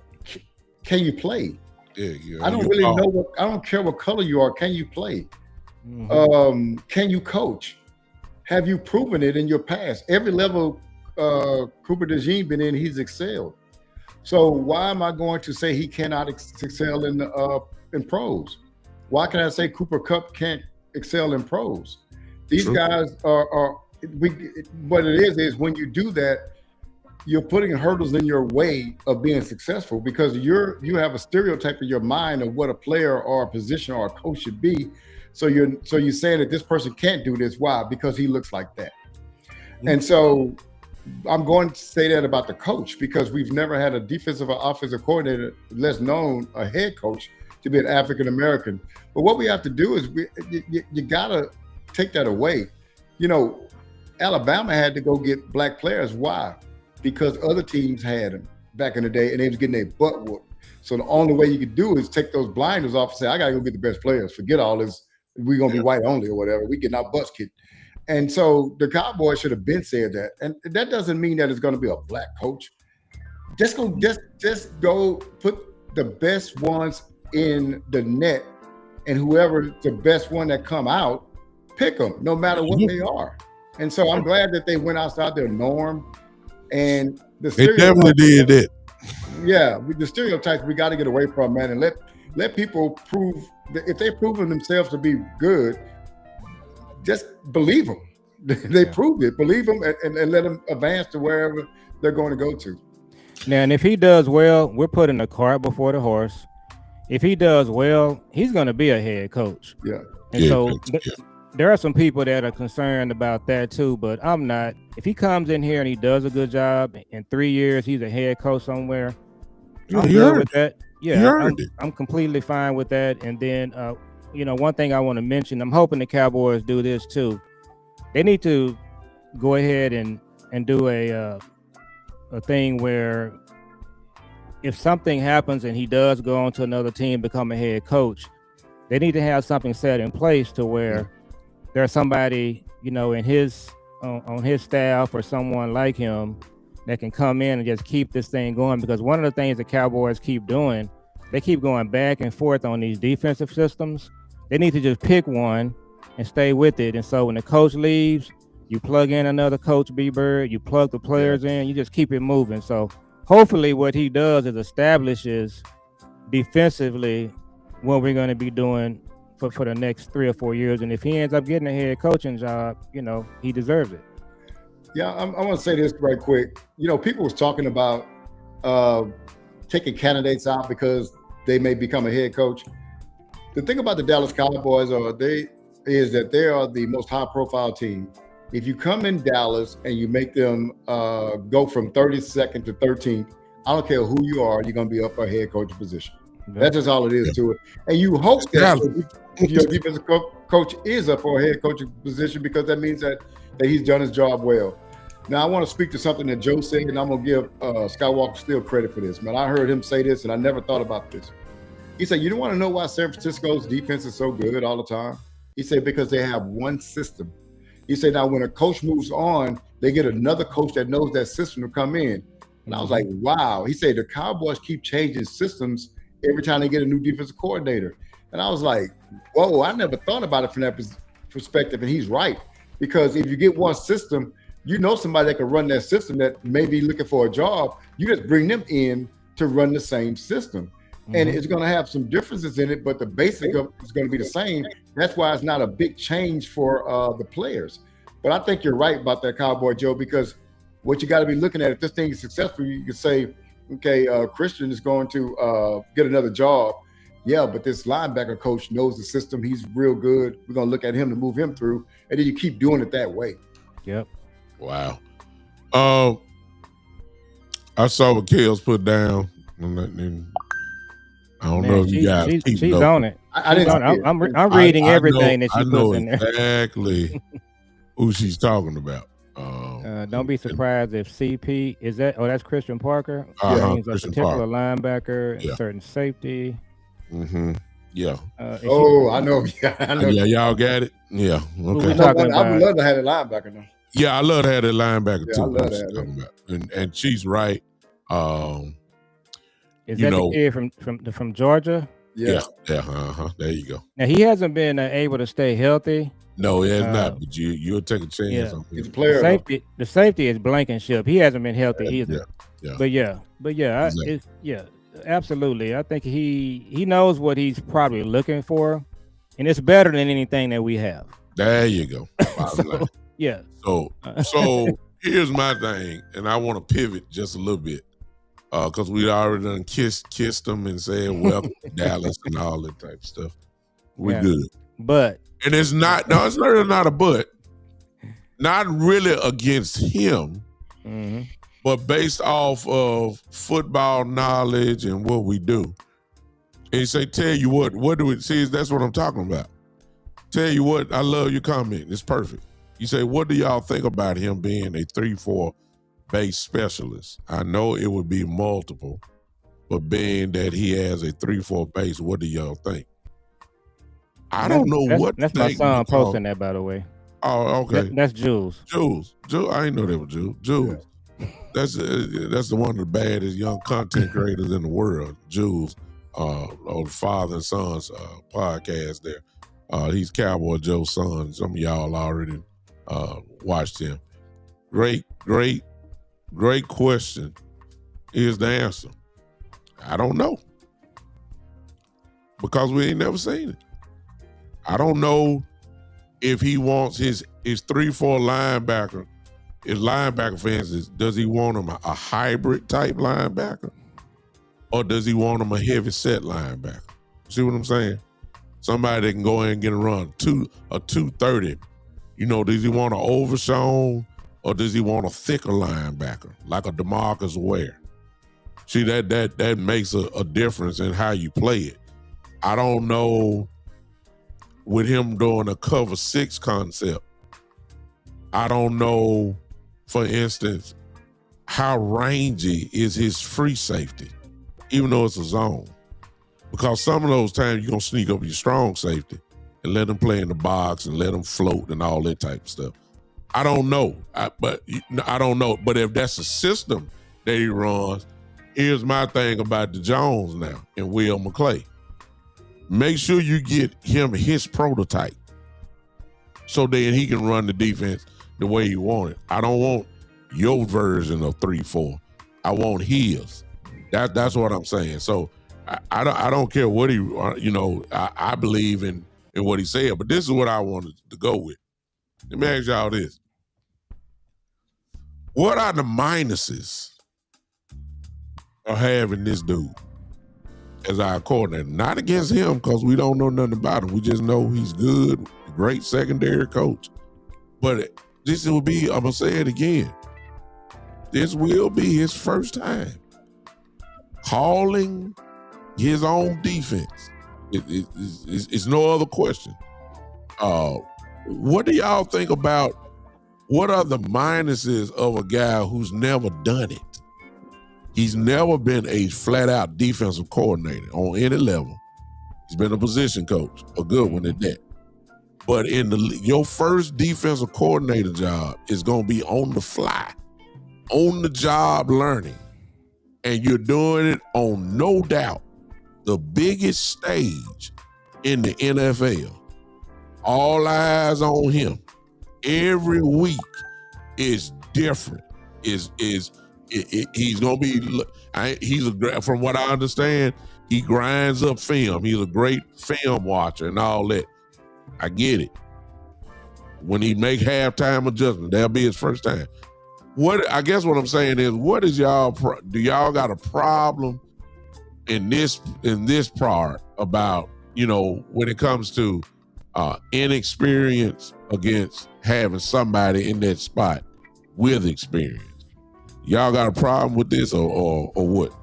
can you play? I don't really know I don't care what color you are. Can you play? Mm-hmm. Can you coach? Have you proven it in your past? Every level Cooper DeJean been in, he's excelled. So why am I going to say he cannot excel in pros? Why can I say Cooper Kupp can't excel in pros? These guys are what it is when you do that, you're putting hurdles in your way of being successful, because you have a stereotype in your mind of what a player or a position or a coach should be. So you're saying that this person can't do this. Why? Because he looks like that. Mm-hmm. And so I'm going to say that about the coach, because we've never had a defensive or offensive coordinator, less known a head coach, to be an African American. But what we have to do is you gotta take that away. Alabama had to go get black players. Why? Because other teams had them back in the day, and they was getting their butt whooped. So the only way you could do is take those blinders off and say, I gotta go get the best players. Forget all this. We're gonna be white only or whatever. We getting our butts kicked. And so the Cowboys should have been said that. And that doesn't mean that it's gonna be a black coach. Just go put the best ones in the net, and whoever the best one that come out, pick them, no matter what they are. And so I'm glad that they went outside their norm. And they definitely did that. Yeah, the stereotypes we got to get away from, man, and let people prove that if they've proven themselves to be good, just believe them. They proved it. Believe them and let them advance to wherever they're going to go to. Now, and if he does well, we're putting the cart before the horse. If he does well, he's going to be a head coach. Yeah. And there are some people that are concerned about that too, but I'm not. If he comes in here and he does a good job, in 3 years he's a head coach somewhere, I'm good with that. Yeah, I'm completely fine with that. And then, one thing I want to mention, I'm hoping the Cowboys do this too. They need to go ahead and do a thing where if something happens and he does go on to another team, become a head coach, they need to have something set in place to where there's somebody, in his on his staff or someone like him that can come in and just keep this thing going. Because one of the things the Cowboys keep doing, they keep going back and forth on these defensive systems. They need to just pick one and stay with it. And so when the coach leaves, you plug in another coach, B-Bird, you plug the players in, you just keep it moving. So hopefully what he does is establishes defensively what we're going to be doing for the next 3 or 4 years. And if he ends up getting a head coaching job, he deserves it. Yeah, I want to say this right quick. People was talking about taking candidates out because they may become a head coach. The thing about the Dallas Cowboys is that they are the most high-profile team. If you come in Dallas and you make them go from 32nd to 13th, I don't care who you are, you're going to be up for a head coach position. That's just all it is to it. And you hope that your defensive coach is up for a head coaching position, because that means that he's done his job well. Now, I want to speak to something that Joe said, and I'm going to give Skywalker still credit for this. Man, I heard him say this, and I never thought about this. He said, you don't want to know why San Francisco's defense is so good all the time? He said, because they have one system. He said, now, when a coach moves on, they get another coach that knows that system to come in. And I was like, wow. He said, the Cowboys keep changing systems every time they get a new defensive coordinator. And I was like, whoa, I never thought about it from that perspective. And he's right. Because if you get one system, somebody that can run that system that may be looking for a job, you just bring them in to run the same system. And it's going to have some differences in it, but the basic of it is going to be the same. That's why it's not a big change for the players. But I think you're right about that, Cowboy Joe, because what you got to be looking at, if this thing is successful, you can say, okay, Christian is going to get another job. Yeah, but this linebacker coach knows the system. He's real good. We're going to look at him to move him through. And then you keep doing it that way. Yep. Wow. I saw what Kels put down. And I don't know if you guys she's on it. I'm reading everything that she puts in there. Exactly who she's talking about. Don't be surprised if CP is that. Oh, that's Christian Parker. Uh-huh, He's a particular linebacker and certain safety. Mm-hmm. Yeah. I know. I know. Yeah, y'all got it. Yeah. Okay. I would love to have a linebacker now. Yeah, I love to have that linebacker too. I love that. And she's right. Is that the kid from Georgia? Yeah. There you go. Now he hasn't been able to stay healthy. No, he has not. But you'll take a chance on him. He's a player. The safety is Blankenship. He hasn't been healthy either. Yeah. But absolutely. I think he knows what he's probably looking for, and it's better than anything that we have. There you go. Yeah. So here's my thing, and I want to pivot just a little bit. Because we already done kissed them and said welcome to Dallas and all that type of stuff. We're good. But it's really not a but. Not really against him, but based off of football knowledge and what we do. And you say, tell you what do we see? That's what I'm talking about. Tell you what, I love your comment. It's perfect. You say, what do y'all think about him being a 3-4 base specialist? I know it would be multiple, but being that he has a 3-4 base, what do y'all think? I don't know what. That's my son posting that, by the way. Oh, okay. That's Jules. Jules. I didn't know that was Jules. Jules. Yeah. That's the one of the baddest young content creators in the world. Jules, old father and son's podcast there. He's Cowboy Joe's son. Some of y'all already watched him. Great question. Here's the answer. I don't know. Because we ain't never seen it. I don't know if he wants his 3-4 linebacker, his linebacker, for instance, does he want him a hybrid type linebacker? Or does he want him a heavy set linebacker? See what I'm saying? Somebody that can go in and get a run, a 230. Does he want an Overshown? Or does he want a thicker linebacker, like a DeMarcus Ware? See, that makes a difference in how you play it. I don't know with him doing a cover 6 concept. I don't know, for instance, how rangy is his free safety, even though it's a zone. because some of those times you're gonna sneak up your strong safety and let them play in the box and let them float and all that type of stuff. I don't know, I don't know. But if that's a system that he runs, here's my thing about the Jones now and Will McClay. Make sure you get him his prototype so then he can run the defense the way you want it. I don't want your version of 3-4. I want his. That's what I'm saying. So I don't care what he, I believe in what he said, but this is what I wanted to go with. Let me ask y'all this. What are the minuses of having this dude as our coordinator? Not against him, because we don't know nothing about him. We just know he's good, great secondary coach. But this will be, I'm going to say it again, this will be his first time calling his own defense. It's no other question. What do y'all think about, what are the minuses of a guy who's never done it? He's never been a flat-out defensive coordinator on any level. He's been a position coach, a good one at that. But your first defensive coordinator job is going to be on the fly, on the job learning. And you're doing it on, no doubt, the biggest stage in the NFL. All eyes on him. Every week is different. He's gonna be. From what I understand, he grinds up film. He's a great film watcher and all that. I get it. When he make halftime adjustment, that'll be his first time. What I'm saying is, what is do y'all got a problem in this part about, when it comes to inexperience against having somebody in that spot with experience? Y'all got a problem with this or what?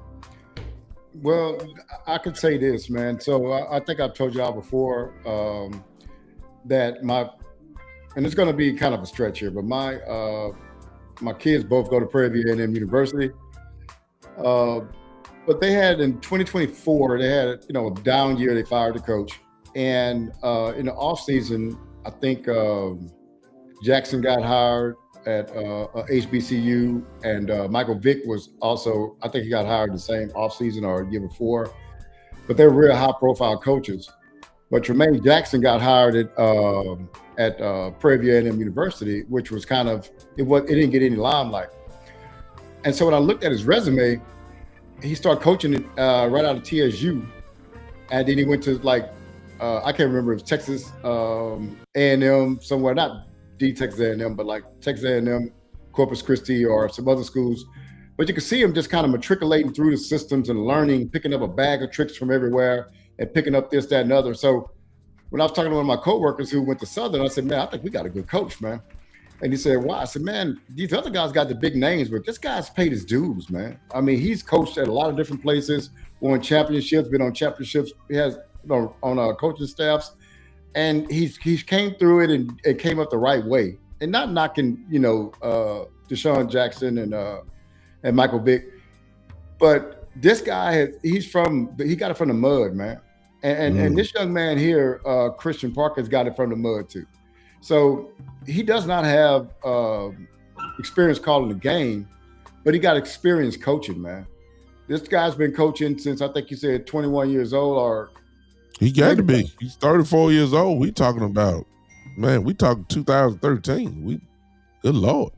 Well, I could say this, man. So I think I've told y'all before that and it's going to be kind of a stretch here, but my kids both go to Prairie View A&M University. But they had, in 2024, they had a down year. They fired the coach. And in the offseason, I think Jackson got hired at HBCU, and Michael Vick was also, I think he got hired the same offseason or a year before. But they were real high-profile coaches. But Tremaine Jackson got hired at Prairie View A&M University, which was kind of, it didn't get any limelight. And so when I looked at his resume, he started coaching it right out of TSU. And then he went to I can't remember, it was Texas A&M somewhere, not Texas A&M, but like Texas A&M, Corpus Christi, or some other schools. But you can see him just kind of matriculating through the systems and learning, picking up a bag of tricks from everywhere and picking up this, that, and other. So when I was talking to one of my coworkers who went to Southern, I said, man, I think we got a good coach, man. And he said, why? I said, man, these other guys got the big names, but this guy's paid his dues, man. I mean, he's coached at a lot of different places, won championships, been on championships. He has on coaching staffs, and he's came through it and came up the right way. And not knocking, Deshaun Jackson and Michael Vick, but this guy he got it from the mud, man. And this young man here, Christian Parker's got it from the mud too. So he does not have experience calling the game, but he got experience coaching, man. This guy's been coaching since, I think you said 21 years old, or he got to be. He's 34 years old. We talking 2013. Good Lord,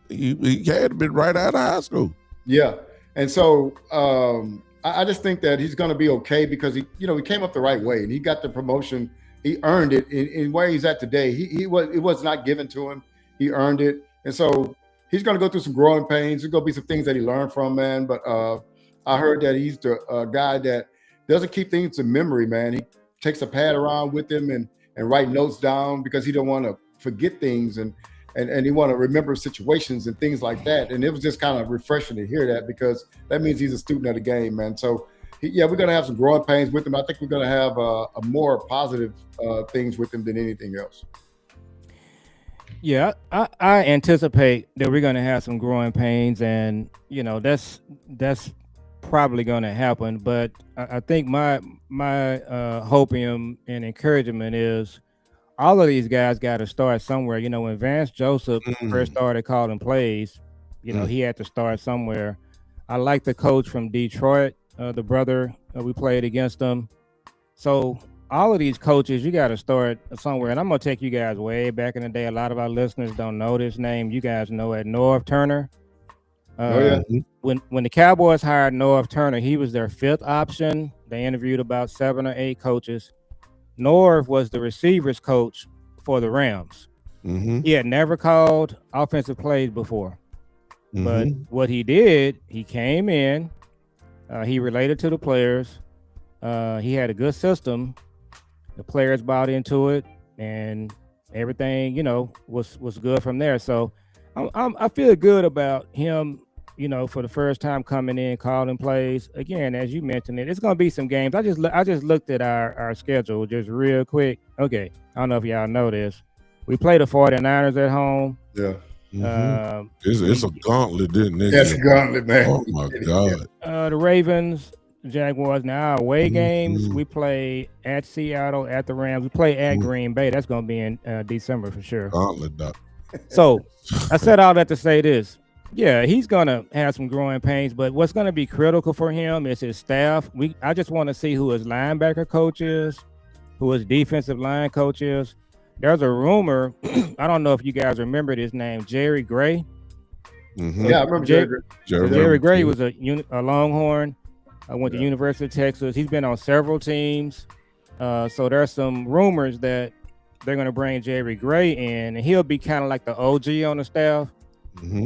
he had been right out of high school. Yeah, and so I just think that he's going to be okay because he came up the right way and he got the promotion. He earned it in where he's at today. It was not given to him. He earned it, and so he's going to go through some growing pains. There's going to be some things that he learned from, man. But I heard that he's the guy that doesn't keep things in memory, man. He takes a pad around with him and write notes down because he don't want to forget things and he want to remember situations and things like that. And it was just kind of refreshing to hear that because that means he's a student of the game, man. So we're going to have some growing pains with him. I think we're going to have a more positive things with him than anything else. Yeah, I anticipate that we're going to have some growing pains, and that's probably going to happen. But I think my hopium and encouragement is all of these guys got to start somewhere. You know, when Vance Joseph first started calling plays, you know, he had to start somewhere. I like the coach from Detroit, the brother we played against them. So all of these coaches, you got to start somewhere. And I'm going to take you guys way back in the day. A lot of our listeners don't know this name. You guys know it, Norv Turner. When the Cowboys hired Norv Turner, he was their 5th option. They interviewed about 7 or 8 coaches. Norv was the receivers coach for the Rams. He had never called offensive plays before. But what he did, he came in, he related to the players. He had a good system. The players bought into it, and everything, you know, was good from there. So I feel good about him, you know, for the first time coming in, calling plays. Again, as you mentioned it's going to be some games. I just looked at our schedule just real quick. Okay, I don't know if y'all know this. We play the 49ers at home. Yeah. It's a gauntlet, didn't it? That's a gauntlet, man. Oh my God. The Ravens, Jaguars. Now away games, we play at Seattle, at the Rams. We play at Green Bay. That's going to be in December for sure. Gauntlet, doc. So I said all that to say this. Yeah, he's going to have some growing pains, but what's going to be critical for him is his staff. I just want to see who his linebacker coach is, who his defensive line coach is. There's a rumor, I don't know if you guys remember this name, Jerry Gray. Yeah, I remember Jerry Gray. Jerry Gray was a Longhorn. I went to University of Texas. He's been on several teams. So there's some rumors that they're going to bring Jerry Gray in, and he'll be kind of like the OG on the staff.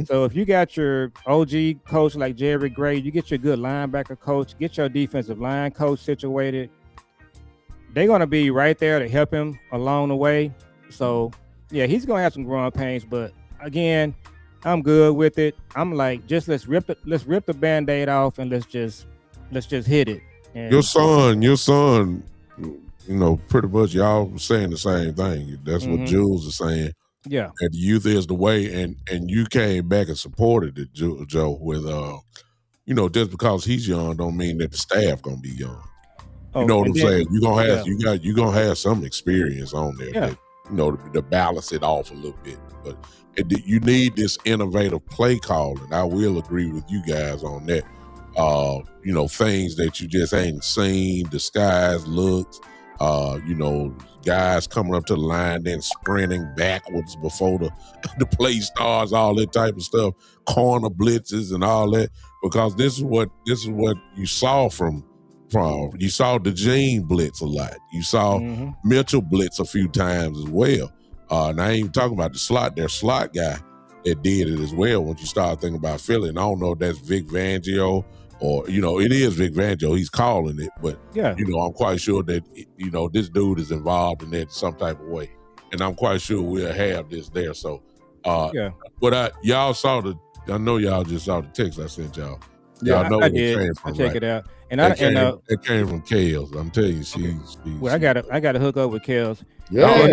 So if you got your OG coach like Jerry Gray, you get your good linebacker coach, get your defensive line coach situated, they're going to be right there to help him along the way. So, yeah, he's going to have some growing pains, but again, I'm good with it. I'm like, just let's rip the Band-Aid off and let's just hit it. And your son, you know, pretty much y'all saying the same thing. That's what Jules is saying. Yeah. That the youth is the way, and you came back and supported it, Joe, with you know, just because he's young don't mean that the staff gonna be young. You know what I'm saying? You're gonna have some experience on there that, you know, to balance it off a little bit. But you need this innovative play calling. I will agree with you guys on that. You know, things that you just ain't seen, disguised looks, you know, guys coming up to the line, then sprinting backwards before the play starts, all that type of stuff, corner blitzes and all that, because this is what you saw from you saw DeJean blitz a lot. You saw Mitchell blitz a few times as well. And I ain't even talking about their slot guy that did it as well. Once you start thinking about Philly, and I don't know if that's Vic Fangio or, you know, it is Vic Fangio. He's calling it, but you know, I'm quite sure that, you know, this dude is involved in that some type of way, and I'm quite sure we'll have this there. So, but y'all saw I know y'all just saw the text I sent y'all. Y'all know I did. Came from, I check right? it out, and it came from Kales. I'm telling you, she's well, I got to hook up with Kales. Yeah,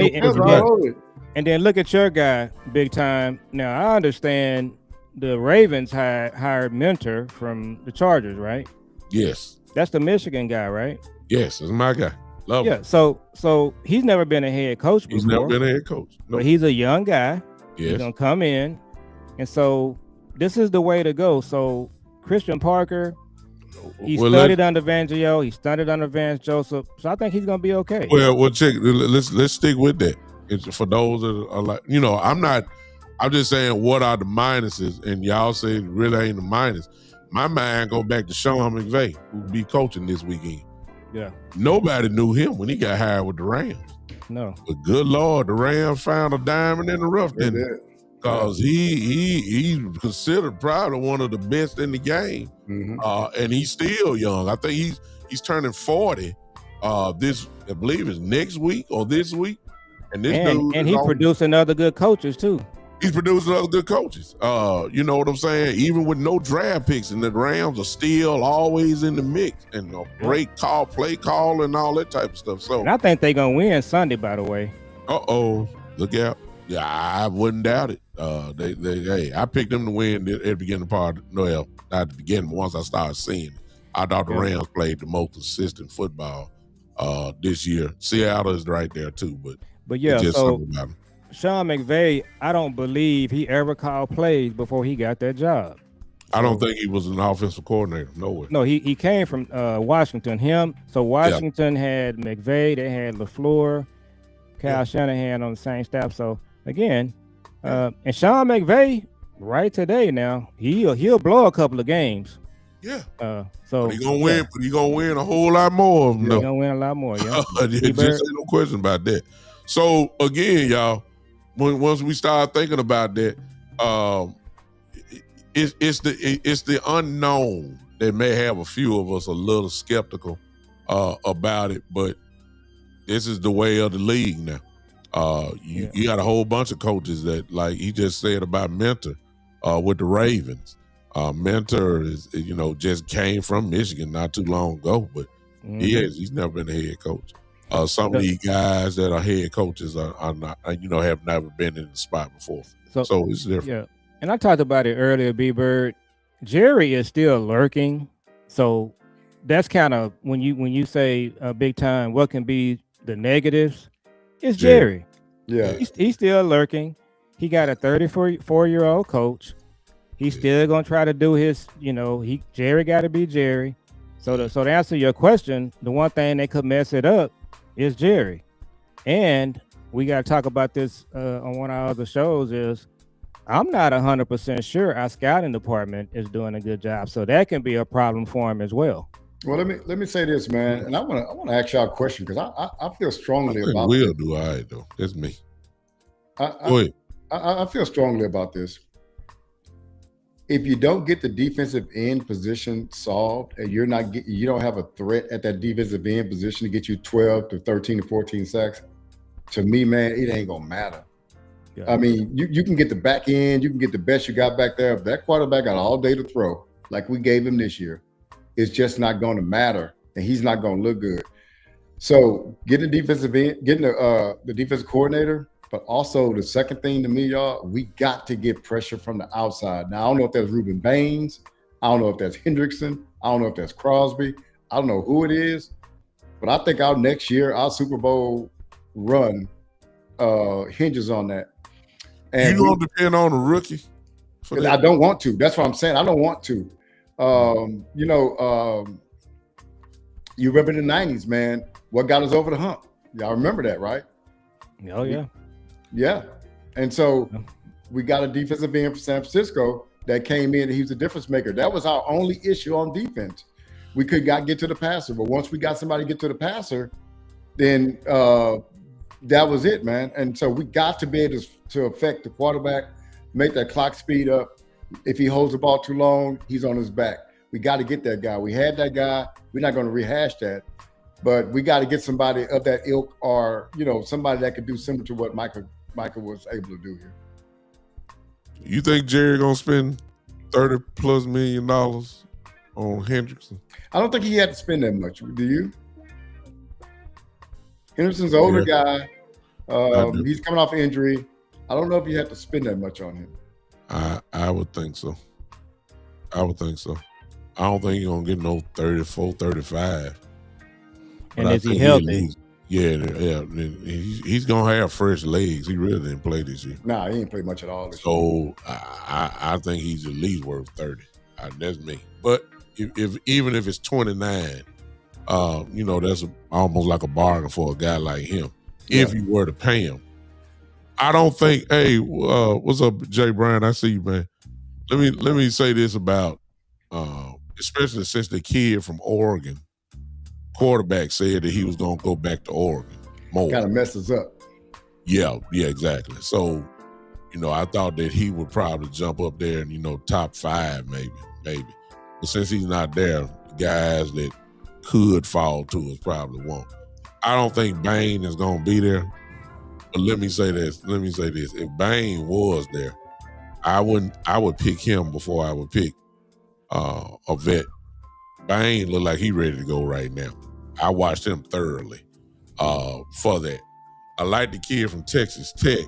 and then look at your guy, big time. Now I understand the Ravens hired Mentor from the Chargers, right? Yes. That's the Michigan guy, right? Yes, that's my guy. Love him. So he's never been a head coach before. He's never been a head coach. Nope. But he's a young guy. Yes. He's gonna come in, and so this is the way to go. So Christian Parker, he studied under Fangio, he studied under Vance Joseph, so I think he's gonna be okay. Well, check. Let's stick with that. It's for those that are like, you know, I'm just saying, what are the minuses? And y'all say it really ain't the minus. My mind go back to Sean McVay, who will be coaching this weekend. Yeah. Nobody knew him when he got hired with the Rams. No. But good Lord, the Rams found a diamond in the rough, didn't they? Because he considered probably one of the best in the game. And he's still young. I think he's turning 40 this, I believe it's next week or this week. And this dude and he's producing other good coaches too. He's producing other good coaches. You know what I'm saying? Even with no draft picks, and the Rams are still always in the mix, and great play call, and all that type of stuff. So, and I think they're gonna win Sunday. By the way. Look out! Yeah, I wouldn't doubt it. I picked them to win at the beginning part. Well, not at the beginning. Once I started seeing it, I thought the Rams played the most consistent football this year. Seattle is right there too, but yeah, just so something about him. Sean McVay, I don't believe he ever called plays before he got that job. I don't think he was an offensive coordinator. Nowhere. No, he came from Washington. Washington had McVay, they had LaFleur, Kyle Shanahan on the same staff. So again, and Sean McVay, right today now, he'll blow a couple of games. Yeah. So he gonna win, but he gonna win a whole lot more of them. He's gonna win a lot more. Yeah. Just ain't no question about that. So again, y'all, once we start thinking about that, it's the unknown that may have a few of us a little skeptical about it, but this is the way of the league now. You got a whole bunch of coaches that, like he just said about Mentor with the Ravens. Mentor is, just came from Michigan not too long ago, but he's never been a head coach. Some of these guys that are head coaches are not, have never been in the spot before. So it's different. Yeah. And I talked about it earlier, B-Bird. Jerry is still lurking. So that's kind of when you say big time, what can be the negatives? It's Jerry. Yeah. He's still lurking. He got a 34-year-old coach. He's still gonna try to do his, Jerry got to be Jerry. So to answer your question, the one thing that could mess it up is Jerry. And we got to talk about this on one of our other shows. Is I'm not 100% sure our scouting department is doing a good job, so that can be a problem for him as well. Well, let me say this, man, and I want to ask y'all a question because I feel strongly about. Will do all right though. That's me. Go ahead. I feel strongly about this. If you don't get the defensive end position solved, and you don't have a threat at that defensive end position to get you 12 to 13 to 14 sacks, to me, man, it ain't gonna matter. Yeah. I mean, you can get the back end, you can get the best you got back there. If that quarterback got all day to throw, like we gave him this year, it's just not going to matter, and he's not going to look good. So getting the defensive end, getting the defensive coordinator, but also the second thing to me, y'all, we got to get pressure from the outside. Now, I don't know if that's Ruben Baines. I don't know if that's Hendrickson. I don't know if that's Crosby. I don't know who it is. But I think our next year, our Super Bowl run hinges on that. And you don't depend on a rookie? I don't want to. That's what I'm saying. I don't want to. You remember the 90s, man. What got us over the hump? Y'all remember that, right? Oh, yeah. Yeah. And so we got a defensive end for San Francisco that came in and he was a difference maker. That was our only issue on defense. We could not get to the passer. But once we got somebody to get to the passer, then that was it, man. And so we got to be able to affect the quarterback, make that clock speed up. If he holds the ball too long, he's on his back. We got to get that guy. We had that guy. We're not going to rehash that. But we got to get somebody of that ilk or, somebody that could do similar to what Michael was able to do here. You think Jerry going to spend $30+ million on Hendrickson? I don't think he had to spend that much. Do you? Henderson's an older guy. He's coming off injury. I don't know if you have to spend that much on him. I would think so. I don't think he's going to get no 34, 35. And is he healthy? Yeah. He's going to have fresh legs. He really didn't play this year. Nah, he didn't play much at all this year. So I think he's at least worth 30. That's me. But even if it's 29, that's almost like a bargain for a guy like him. Yeah. If you were to pay him. I don't think, hey, what's up, Jay Bryan? I see you, man. Let me say this about, especially since the kid from Oregon, quarterback said that he was going to go back to Oregon more. Kind of messes up. Yeah, exactly. So, I thought that he would probably jump up there and, top 5 maybe. But since he's not there, guys that could fall to us probably won't. I don't think Bain is going to be there. But let me say this. If Bain was there, I would pick him before I would pick a vet. Bain look like he ready to go right now. I watched him thoroughly for that. I like the kid from Texas Tech,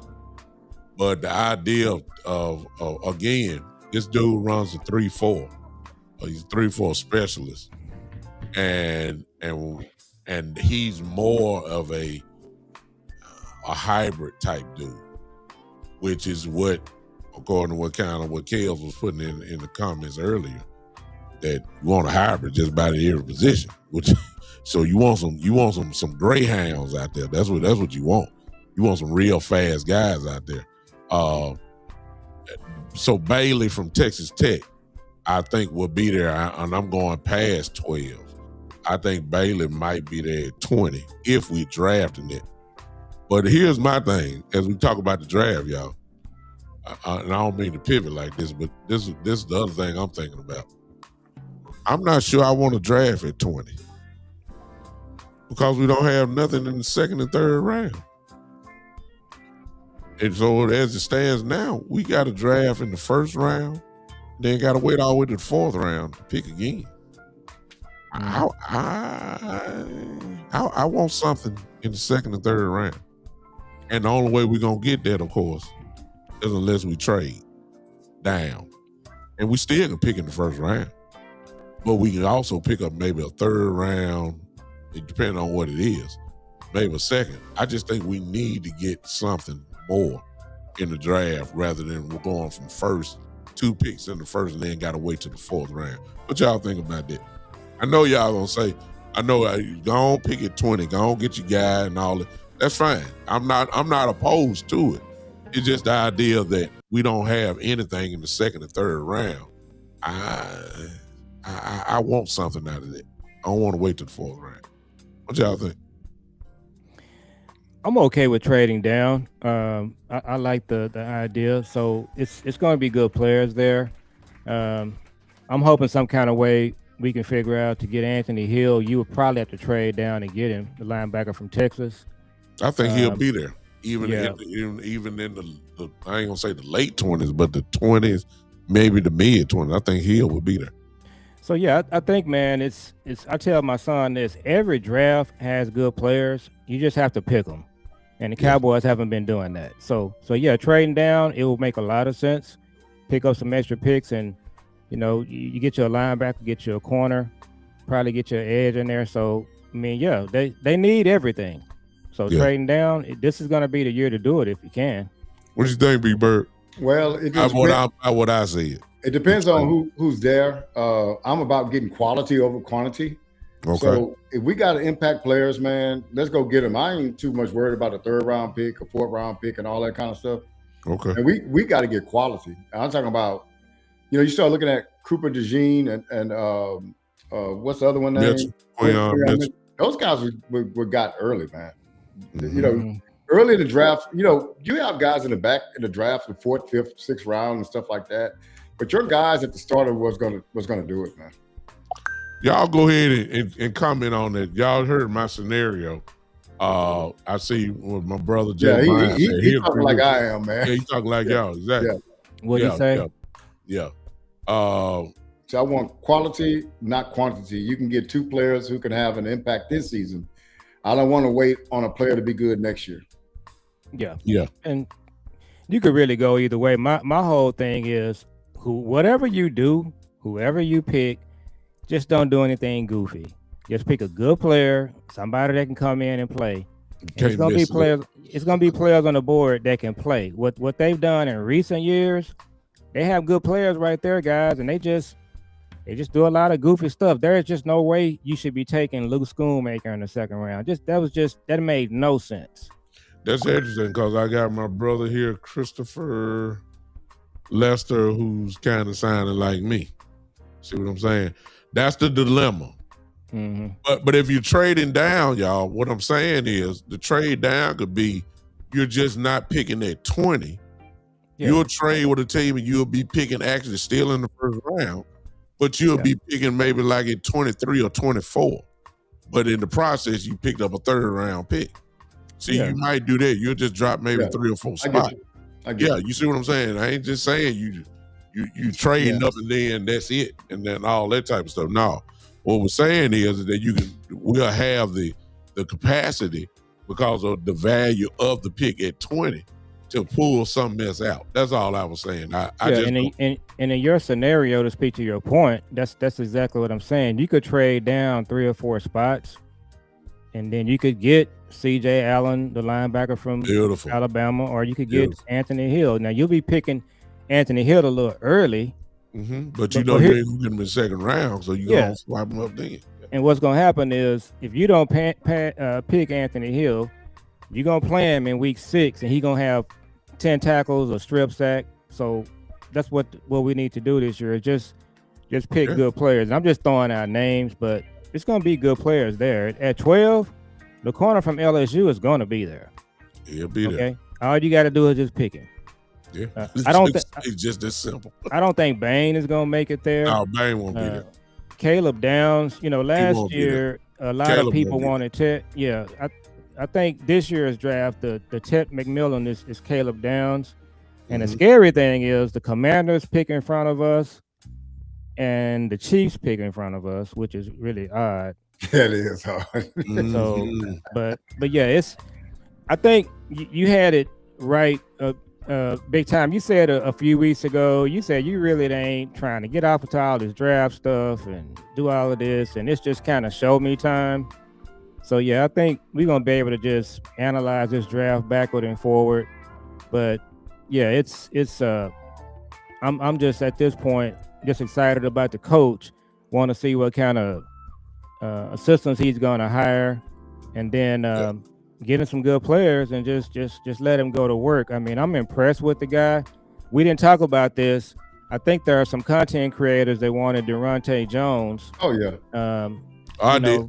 but the idea of again, this dude runs a 3-4. He's a 3-4 specialist. and he's more of a hybrid type dude, which is what, according to what Kels was putting in the comments earlier, that you want a hybrid just about at every position. Which, so you want some greyhounds out there. That's what you want. You want some real fast guys out there. So Bailey from Texas Tech, I think will be there, and I'm going past 12. I think Bailey might be there at 20 if we drafting it. But here's my thing, as we talk about the draft, y'all, and I don't mean to pivot like this, but this is the other thing I'm thinking about. I'm not sure I want to draft at 20 because we don't have nothing in the second and third round. And so as it stands now, we got to draft in the first round, then got to wait all the way to the fourth round to pick again. I want something in the second and third round. And the only way we're going to get that, of course, is unless we trade down. And we still can pick in the first round. But we can also pick up maybe a third round, depending on what it is, maybe a second. I just think we need to get something more in the draft rather than we're going from first, 2 picks in the first and then got to wait to the fourth round. What y'all think about that? I know y'all going to say, go on pick at 20, go on get your guy and all that. That's fine. I'm not opposed to it. It's just the idea that we don't have anything in the second and third round. I want something out of that. I don't want to wait till the fourth round. What y'all think? I'm okay with trading down. I like the idea. So it's going to be good players there. I'm hoping some kind of way we can figure out to get Anthony Hill. You would probably have to trade down and get him, the linebacker from Texas. I think he'll be there, even in the I ain't gonna say the late 20s, but the 20s, maybe the mid 20s. I think Hill will be there. So yeah, I think, man, it's. I tell my son this: every draft has good players. You just have to pick them, and the Cowboys haven't been doing that. So yeah, trading down, it will make a lot of sense. Pick up some extra picks, and you get your linebacker, get your corner, probably get your edge in there. So I mean, yeah, they need everything. So trading down, this is going to be the year to do it if you can. What do you think, Big Bird? Well, it just what I see. It depends on who's there. I'm about getting quality over quantity. Okay. So if we got to impact players, man, let's go get them. I ain't too much worried about a third round pick, a fourth round pick, and all that kind of stuff. Okay. And we got to get quality. I'm talking about, you start looking at Cooper DeJean and what's the other one name? Those guys were got early, man. Mm-hmm. Early in the draft, you have guys in the back in the draft, the 4th, 5th, 6th round and stuff like that. But your guys at the starter was gonna do it, man. Y'all go ahead and comment on that. Y'all heard my scenario. I see with my brother Jay. Yeah, he's talking like I am, man. Yeah, he's talking like y'all. Exactly. Yeah. What did he say? Yeah. So I want quality, not quantity. You can get 2 players who can have an impact this season. I don't want to wait on a player to be good next year. Yeah. And you could really go either way. My whole thing is whatever you do, whoever you pick, just don't do anything goofy. Just pick a good player, somebody that can come in and play. And it's gonna be players. It's gonna be players on the board that can play. What they've done in recent years, they have good players right there, guys, and they just do a lot of goofy stuff. There is just no way you should be taking Luke Schoonmaker in the second round. That made no sense. That's interesting because I got my brother here, Christopher Lester, who's kind of sounding like me. See what I'm saying? That's the dilemma. Mm-hmm. But if you're trading down, y'all, what I'm saying is the trade down could be you're just not picking at 20. Yeah. You'll trade with a team and you'll be picking actually still in the first round. But you'll be picking maybe like at 23 or 24. But in the process, you picked up a third round pick. See, you might do that. You'll just drop maybe 3 or 4 spots. You see what I'm saying? I ain't just saying you trading up and then that's it. And then all that type of stuff. No. What we're saying is that we'll have the capacity because of the value of the pick at 20 to pull something else out. That's all I was saying. And in your scenario, to speak to your point, that's exactly what I'm saying. You could trade down 3 or 4 spots, and then you could get C.J. Allen, the linebacker from Alabama, or you could get Anthony Hill. Now you'll be picking Anthony Hill a little early, but you know you ain't gonna get him in the second round, so you gonna swipe him up then. And what's gonna happen is if you don't pick Anthony Hill, you're gonna play him in week 6, and he's gonna have 10 tackles or strip sack. So that's what we need to do this year is just pick good players. And I'm just throwing out names, but it's gonna be good players there. At 12, the corner from LSU is gonna be there. He'll be there. Okay, all you got to do is just pick him. Yeah, it's just this simple. I don't think Bain is gonna make it there. No, Bain won't be there. Caleb Downs, last year a lot of people wanted Ted. Yeah, I think this year's draft, the Ted McMillan is Caleb Downs. And the scary thing is the Commanders pick in front of us and the Chiefs pick in front of us, which is really odd. That is hard. So, but yeah, I think you had it right big time. You said a few weeks ago, you said you really ain't trying to get off of all this draft stuff and do all of this, and it's just kind of show me time. So yeah, I think we're gonna be able to just analyze this draft backward and forward. But yeah, it's I'm just at this point just excited about the coach. Want to see what kind of assistants he's gonna hire, and then getting some good players and just let him go to work. I mean, I'm impressed with the guy. We didn't talk about this. I think there are some content creators that wanted Durante Jones. Oh yeah. I did.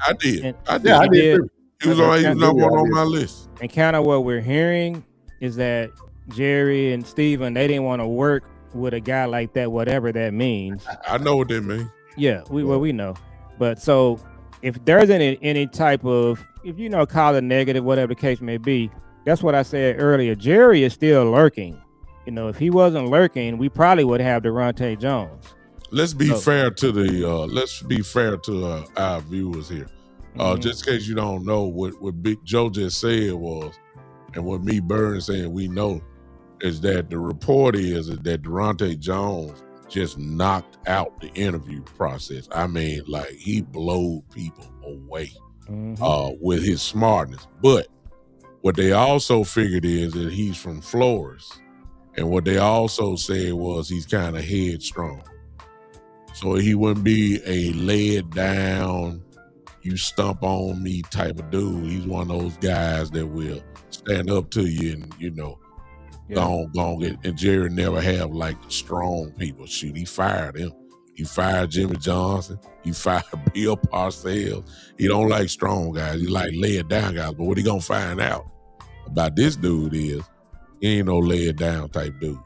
I did. He was on my list. And kind of what we're hearing is that Jerry and Steven, they didn't want to work with a guy like that, whatever that means. I know what that means. Yeah, we know. But so if there's any type of, if call it negative, whatever the case may be, that's what I said earlier. Jerry is still lurking. If he wasn't lurking, we probably would have Durante Jones. Let's be fair to our viewers here. Just in case you don't know, what Big Joe just said was, and what me Burns saying we know, is that the report is that Durante Jones just knocked out the interview process. I mean, like, he blowed people away with his smartness. But what they also figured is that he's from Flores. And what they also said was he's kind of headstrong. So he wouldn't be a laid down, you stump on me type of dude. He's one of those guys that will stand up to you and, go get. And Jerry never have like strong people. Shoot, he fired him. He fired Jimmy Johnson. He fired Bill Parcells. He don't like strong guys. He like lay it down guys. But what he gonna find out about this dude is he ain't no lay it down type dude.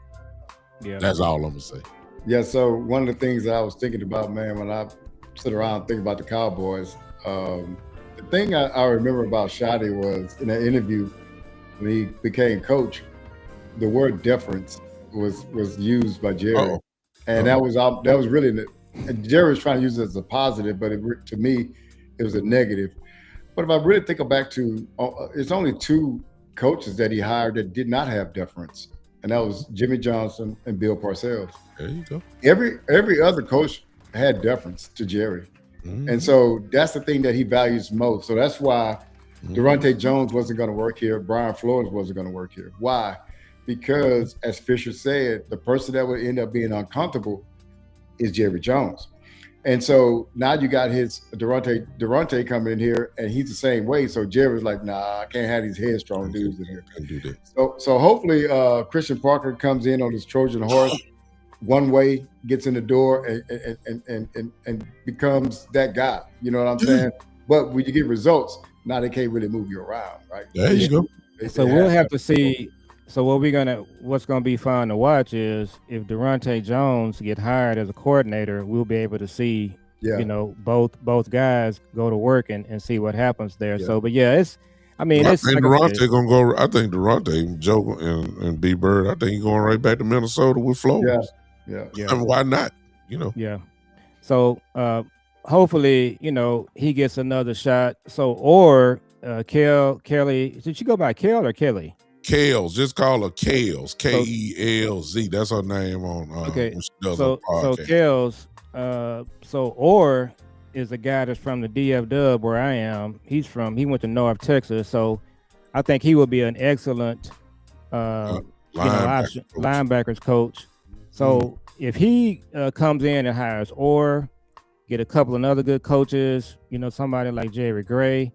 Yeah, that's all I'm gonna say. Yeah. So one of the things that I was thinking about, man, when I sit around thinking about the Cowboys, the thing I remember about Shotty was in an interview when he became coach, the word deference was used by Jerry, and that was really, and Jerry was trying to use it as a positive, but to me, it was a negative. But if I really think back to, it's only 2 coaches that he hired that did not have deference, and that was Jimmy Johnson and Bill Parcells. There you go. Every other coach had deference to Jerry. And so that's the thing that he values most. So that's why Durante Jones wasn't going to work here. Brian Flores wasn't going to work here. Why? Because, as Fisher said, the person that would end up being uncomfortable is Jerry Jones. And so now you got his Durante coming in here, and he's the same way. So Jerry's like, nah, I can't have these headstrong dudes in here. Can't do that. So hopefully Christian Parker comes in on his Trojan horse one way, gets in the door and becomes that guy. You know what I'm saying? But when you get results, now they can't really move you around, right? There you go. So we'll have to see. So what's gonna be fun to watch is if Durante Jones get hired as a coordinator, we'll be able to see, both guys go to work and see what happens there. Yeah. So, but yeah, I think Durante gonna go. I think Durante, Joe and B Bird, I think he's going right back to Minnesota with Flores. Yeah. I mean, why not? Yeah. So hopefully, he gets another shot. So or Kelly, did you go by Kel or Kelly? Kels. Just call her Kels. Kelz. That's her name on. Okay. When she does So her podcast. Kels. So Orr is a guy that's from the DFW where I am. He went to North Texas. So I think he will be an excellent linebackers coach. So if he comes in and hires Orr, get a couple of other good coaches, somebody like Jerry Gray,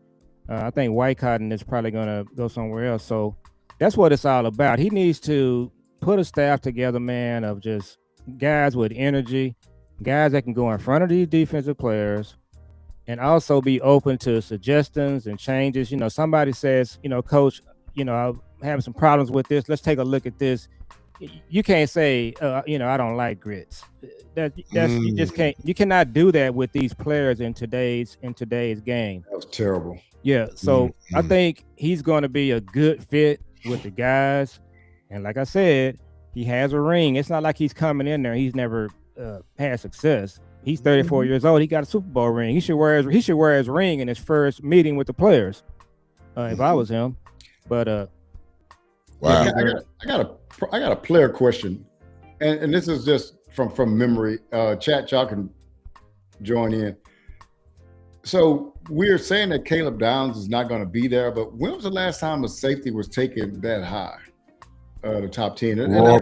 I think White Cotton is probably going to go somewhere else. So that's what it's all about. He needs to put a staff together, man, of just guys with energy, guys that can go in front of these defensive players, and also be open to suggestions and changes. Somebody says, Coach, I'm having some problems with this. Let's take a look at this. You can't say, I don't like grits. You just can't. You cannot do that with these players in today's game. That was terrible. Yeah. So I think he's going to be a good fit with the guys, and like I said, he has a ring. It's not like he's coming in there. He's never had success. He's 34 years old. He got a Super Bowl ring. He should wear his ring in his first meeting with the players. If I was him, but wow. I got a player question, and this is just from memory. Chat, y'all can join in. So we're saying that Caleb Downs is not going to be there, but when was the last time a safety was taken that high, the top 10? Roy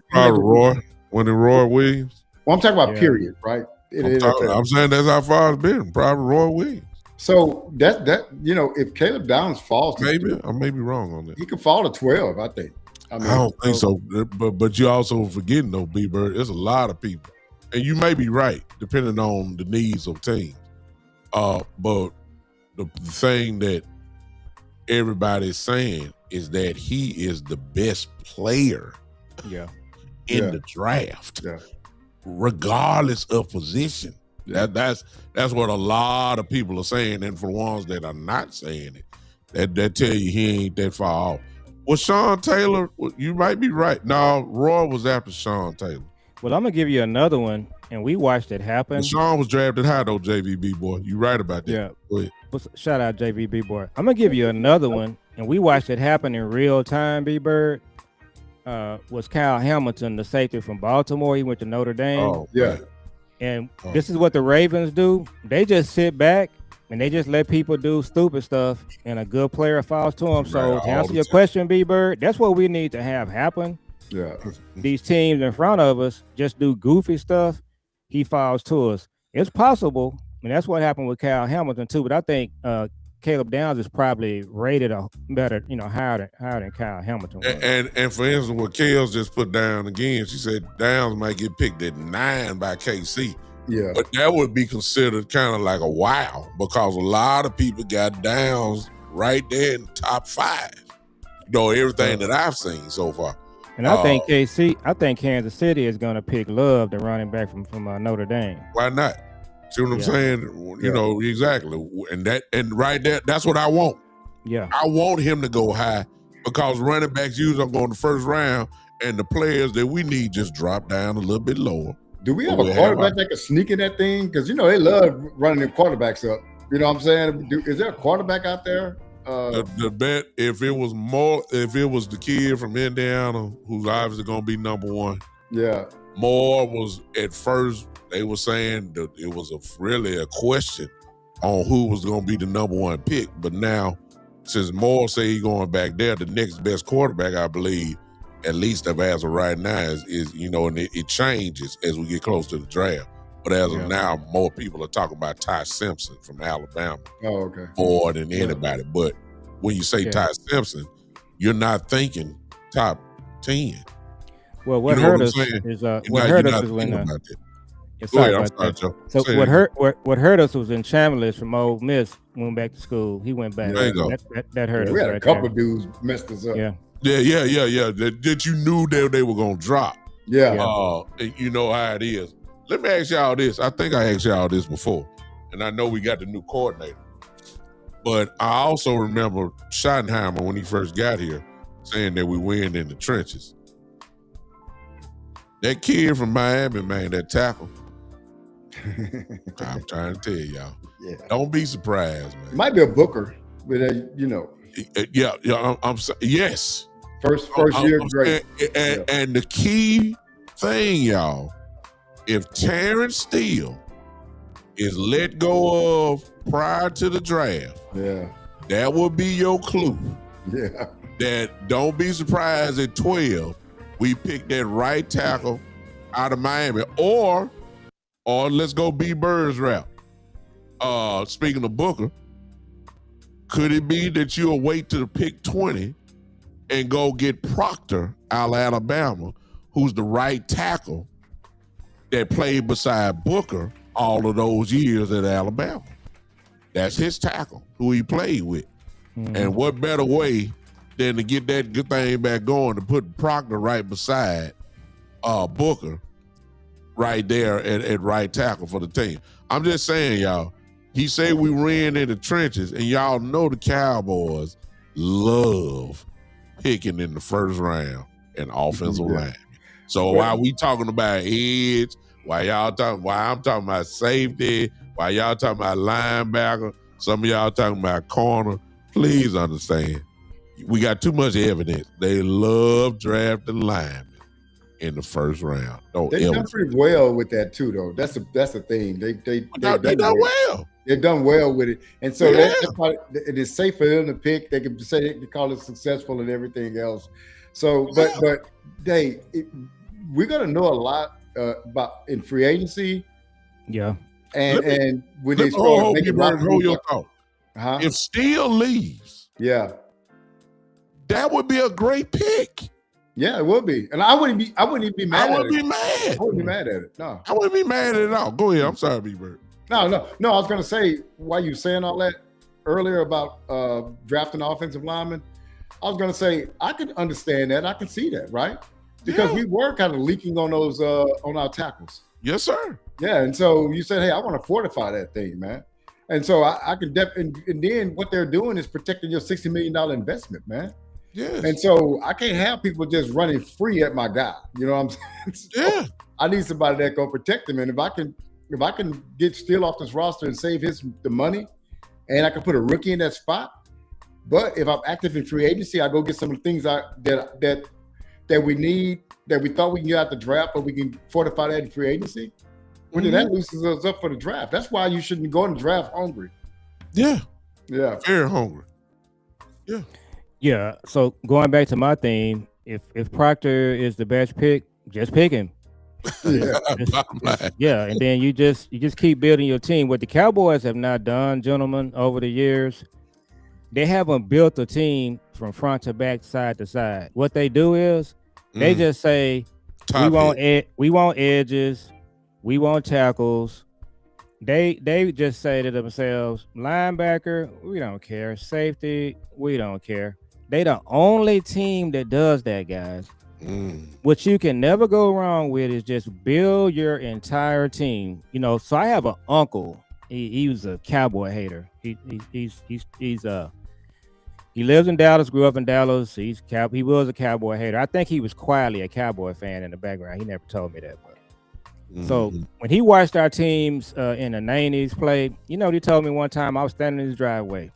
Williams. Well, I'm talking about period, right? I'm saying that's how far it's been. Probably Roy Williams. So that if Caleb Downs falls, I may be wrong on that. He could fall to 12, I think. I don't think so. But you also forgetting though, B-Bird, there's a lot of people, and you may be right depending on the needs of teams. But the thing that everybody's saying is that he is the best player in the draft, regardless of position. That's what a lot of people are saying, and for the ones that are not saying it, that tell you he ain't that far off. Well, Sean Taylor, you might be right. No, Roy was after Sean Taylor. Well, I'm gonna give you another one, and we watched it happen. And Sean was drafted high though, JVB boy. You right about that. Yeah. Go ahead. Shout out JVB boy. I'm gonna give you another one, and we watched it happen in real time. B-Bird was Kyle Hamilton, the safety from Baltimore. He went to Notre Dame. Oh yeah. And this is what the Ravens do. They just sit back and they just let people do stupid stuff, and a good player falls to them. So to answer your question, B-Bird, that's what we need to have happen. Yeah. These teams in front of us just do goofy stuff. He falls to us. It's possible, and that's what happened with Kyle Hamilton too. But I think Caleb Downs is probably rated better, higher than Kyle Hamilton was. And for instance, what Kels just put down again, she said Downs might get picked at 9 by KC. Yeah. But that would be considered kind of like a wow, because a lot of people got Downs right there in the top 5. Everything that I've seen so far. And I think Kansas City is going to pick Love, the running back from Notre Dame. Why not? See what I'm saying? Exactly. And right there, that's what I want. Yeah. I want him to go high, because running backs usually go in the first round, and the players that we need just drop down a little bit lower. Do we have a quarterback that can sneak in that thing? Because they love running their quarterbacks up. You know what I'm saying? Is there a quarterback out there? The bet, if it was the kid from Indiana, who's obviously going to be number 1. Yeah. Moore was at first. They were saying that it was really a question on who was going to be the number 1 pick. But now, since Moore say he's going back there, the next best quarterback, I believe, at least as of right now, is and it changes as we get close to the draft. But as of now, more people are talking about Ty Simpson from Alabama. Oh, okay. More than anybody. But when you say Ty Simpson, you're not thinking top 10. Well, what hurt us is when what hurt us was in Chambliss from Ole Miss went back to school. He went back. There you go. That hurt us. We had a couple of dudes messed us up. Yeah. That you knew that they were gonna drop. Yeah. You know how it is. Let me ask y'all this. I think I asked y'all this before, and I know we got the new coordinator. But I also remember Schottenheimer when he first got here saying that we win in the trenches. That kid from Miami, man, that tackle. I'm trying to tell y'all. Yeah. Don't be surprised, man. It might be a Booker, but Yeah. Yes. First year, great. And the key thing, y'all, if Terrence Steele is let go of prior to the draft, that would be your clue. Yeah. That don't be surprised at 12, we pick that right tackle out of Miami, or let's go B Bird's route. Speaking of Booker, could it be that you'll wait to the pick 20 and go get Proctor out of Alabama, who's the right tackle that played beside Booker all of those years at Alabama? That's his tackle, who he played with. And what better way than to get that good thing back going to put Proctor right beside Booker right there at right tackle for the team. I'm just saying, y'all, he said we ran in the trenches, and y'all know the Cowboys love picking in the first round an offensive line. So while we talking about edge, while I'm talking about safety, while y'all talking about linebacker, some of y'all talking about corner, please understand, we got too much evidence. They love drafting linemen in the first round. They've done pretty well with that too, though. That's the thing. They've done well. They've done well with it, and so that's why it is safe for them to pick. They can say they call it successful and everything else. So, but we're gonna know a lot about in free agency. Yeah, and when they start making hold your thought. If Steele leaves, that would be a great pick. Yeah, it would be, and I wouldn't even be mad. I wouldn't be mad at it. No, I wouldn't be mad at it all. Go ahead. I'm sorry, B-Bird. No. I was gonna say, while you saying all that earlier about drafting offensive linemen, I was gonna say I can understand that. I can see that, right? Because we were kind of leaking on those on our tackles. Yes, sir. Yeah, and so you said, hey, I want to fortify that thing, man. And so I can and then what they're doing is protecting your $60 million investment, man. Yes. And so I can't have people just running free at my guy. You know what I'm saying? So I need somebody that can protect him. And if I can get Steele off this roster and save the money, and I can put a rookie in that spot. But if I'm active in free agency, I go get some of the things that we need, that we thought we can get out the draft, but we can fortify that in free agency. When that loosens us up for the draft. That's why you shouldn't go in the draft hungry. Yeah. Yeah. Very hungry. Yeah. Yeah. So going back to my theme, if Proctor is the best pick, just pick him. And then you just keep building your team. What the Cowboys have not done, gentlemen, over the years, they haven't built a team from front to back, side to side. What they do is they just say, we want edges, we want tackles. They just say to themselves, linebacker, we don't care. Safety, we don't care. They the only team that does that, guys. What you can never go wrong with is just build your entire team. You know, so I have an uncle. He was a Cowboy hater. He lives in Dallas, grew up in Dallas. He was a Cowboy hater. I think he was quietly a Cowboy fan in the background. He never told me that, but so when he watched our teams in the 90s play, you know what he told me one time? I was standing in his driveway.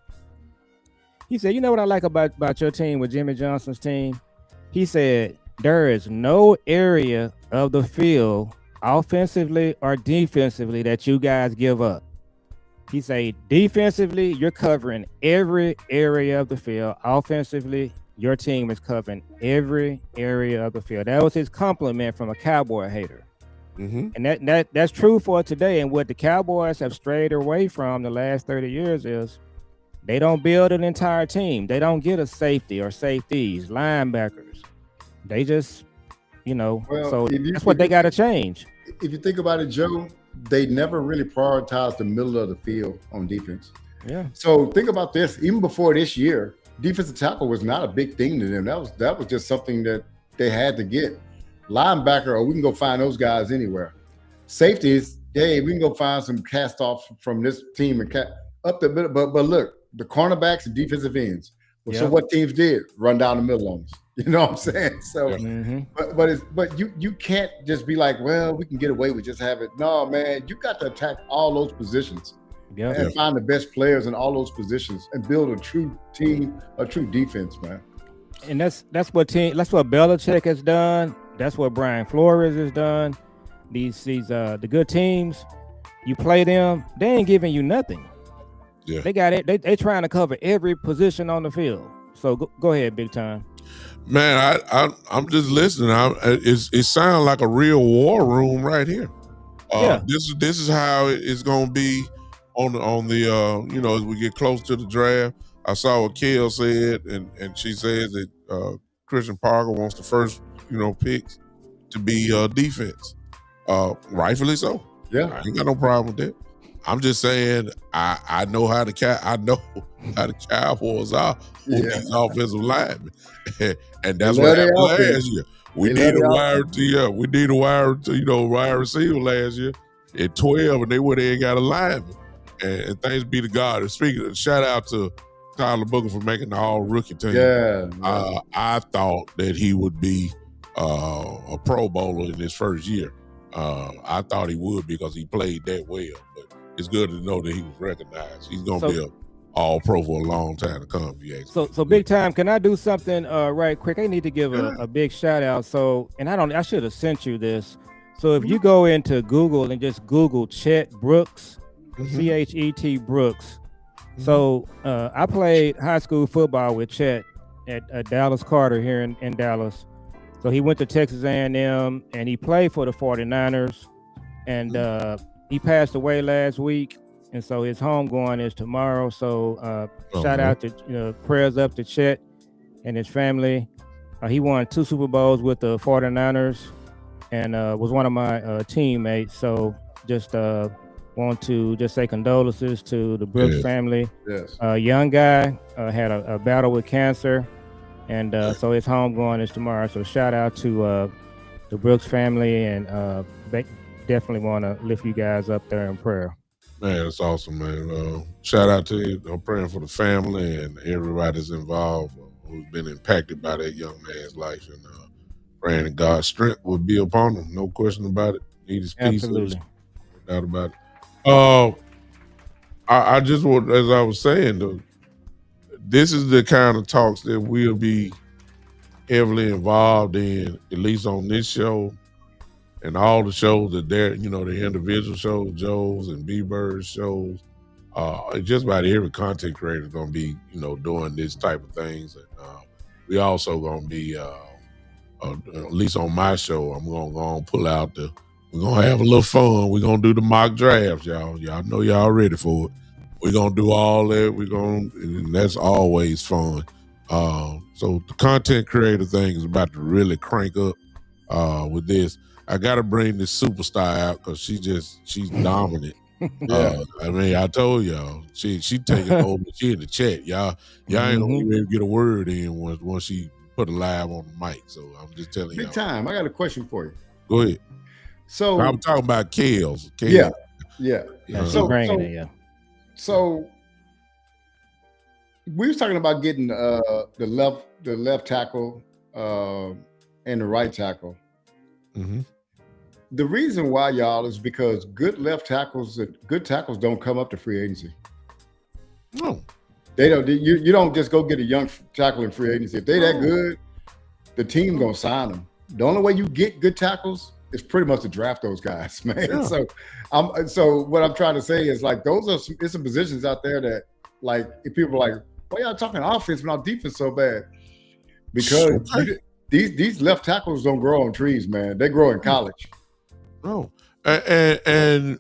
He said, you know what I like about your team with Jimmy Johnson's team? He said, there is no area of the field, offensively or defensively, that you guys give up. He said, defensively, you're covering every area of the field. Offensively, your team is covering every area of the field. That was his compliment from a Cowboy hater. And that's true for today. And what the Cowboys have strayed away from the last 30 years is they don't build an entire team. They don't get a safety or safeties, linebackers. They just, that's what they got to change. If you think about it, Joe, they never really prioritized the middle of the field on defense. Yeah. So think about this. Even before this year, defensive tackle was not a big thing to them. That was just something that they had to get. Linebacker, we can go find those guys anywhere. Safeties, hey, we can go find some cast-offs from this team and up the middle. But look, the cornerbacks and defensive ends. So what teams did? Run down the middle on us. You know what I'm saying? So, but you can't just be like, well, we can get away with just have it. No, man, you got to attack all those positions and find the best players in all those positions and build a true team, a true defense, man. And that's what Belichick has done. That's what Brian Flores has done. These the good teams, you play them, they ain't giving you nothing. Yeah. They got it. They trying to cover every position on the field. So go ahead, Big Time. Man, I'm just listening. It sounds like a real war room right here. This is how it's gonna be on the as we get close to the draft. I saw what Kel said, and she says that Christian Parker wants the first picks to be defense. Rightfully so. Yeah, I ain't got no problem with that. I'm just saying I know how the Cowboys are with these offensive linemen, and that's what happened last year. We need a wide receiver last year at 12, and they went there and got a lineman. And thanks be to God. And speaking, shout out to Tyler Booker for making the all-rookie team. I thought that he would be a Pro Bowler in his first year. I thought he would because he played that well. But it's good to know that he was recognized. He's going to be an all-pro for a long time to come. So Big Time, can I do something right quick? I need to give a big shout-out. I should have sent you this. So if you go into Google and just Google Chet Brooks, Chet Brooks. So I played high school football with Chet at Dallas Carter here in Dallas. So he went to Texas A&M and he played for the 49ers. And he passed away last week. And so his homegoing is tomorrow. So shout out to prayers up to Chet and his family. He won 2 Super Bowls with the 49ers and was one of my teammates. So just want to just say condolences to the Brooks family. Yes. Young guy had a battle with cancer, and so his homegoing is tomorrow. So shout out to the Brooks family, and definitely want to lift you guys up there in prayer. Man, it's awesome, man. Shout out to you. I'm praying for the family and everybody that's involved who's been impacted by that young man's life, and praying that God's strength will be upon him. No question about it. Need his peace. Absolutely. No doubt about it. I just want, as I was saying, though, this is the kind of talks that we'll be heavily involved in, at least on this show and all the shows that they're, the individual shows, Joe's and B-Bird's shows. Just about every content creator is going to be, doing this type of things. And we also going to be, at least on my show, I'm going to go and pull out we're going to have a little fun. We're going to do the mock drafts, y'all. Y'all know y'all ready for it. We're going to do all that. And that's always fun. So the content creator thing is about to really crank up with this. I got to bring this superstar out because she's dominant. I told y'all, she taking over. She in the chat. Y'all ain't going to be able to get a word in once she put it live on the mic. So I'm just telling you. Big Time, I got a question for you. Go ahead. So I'm talking about Kels. Yeah. So we was talking about getting the left tackle and the right tackle. Mm-hmm. The reason why, y'all, is because good tackles don't come up to free agency. No, they don't. You don't just go get a young tackle in free agency. If they that good, the team gonna sign them. The only way you get good tackles is pretty much to draft those guys, man. Yeah. So what I'm trying to say is, like, those are some positions out there that, like, if people are like, why y'all talking offense when our defense so bad? Because these left tackles don't grow on trees, man. They grow in college. No, and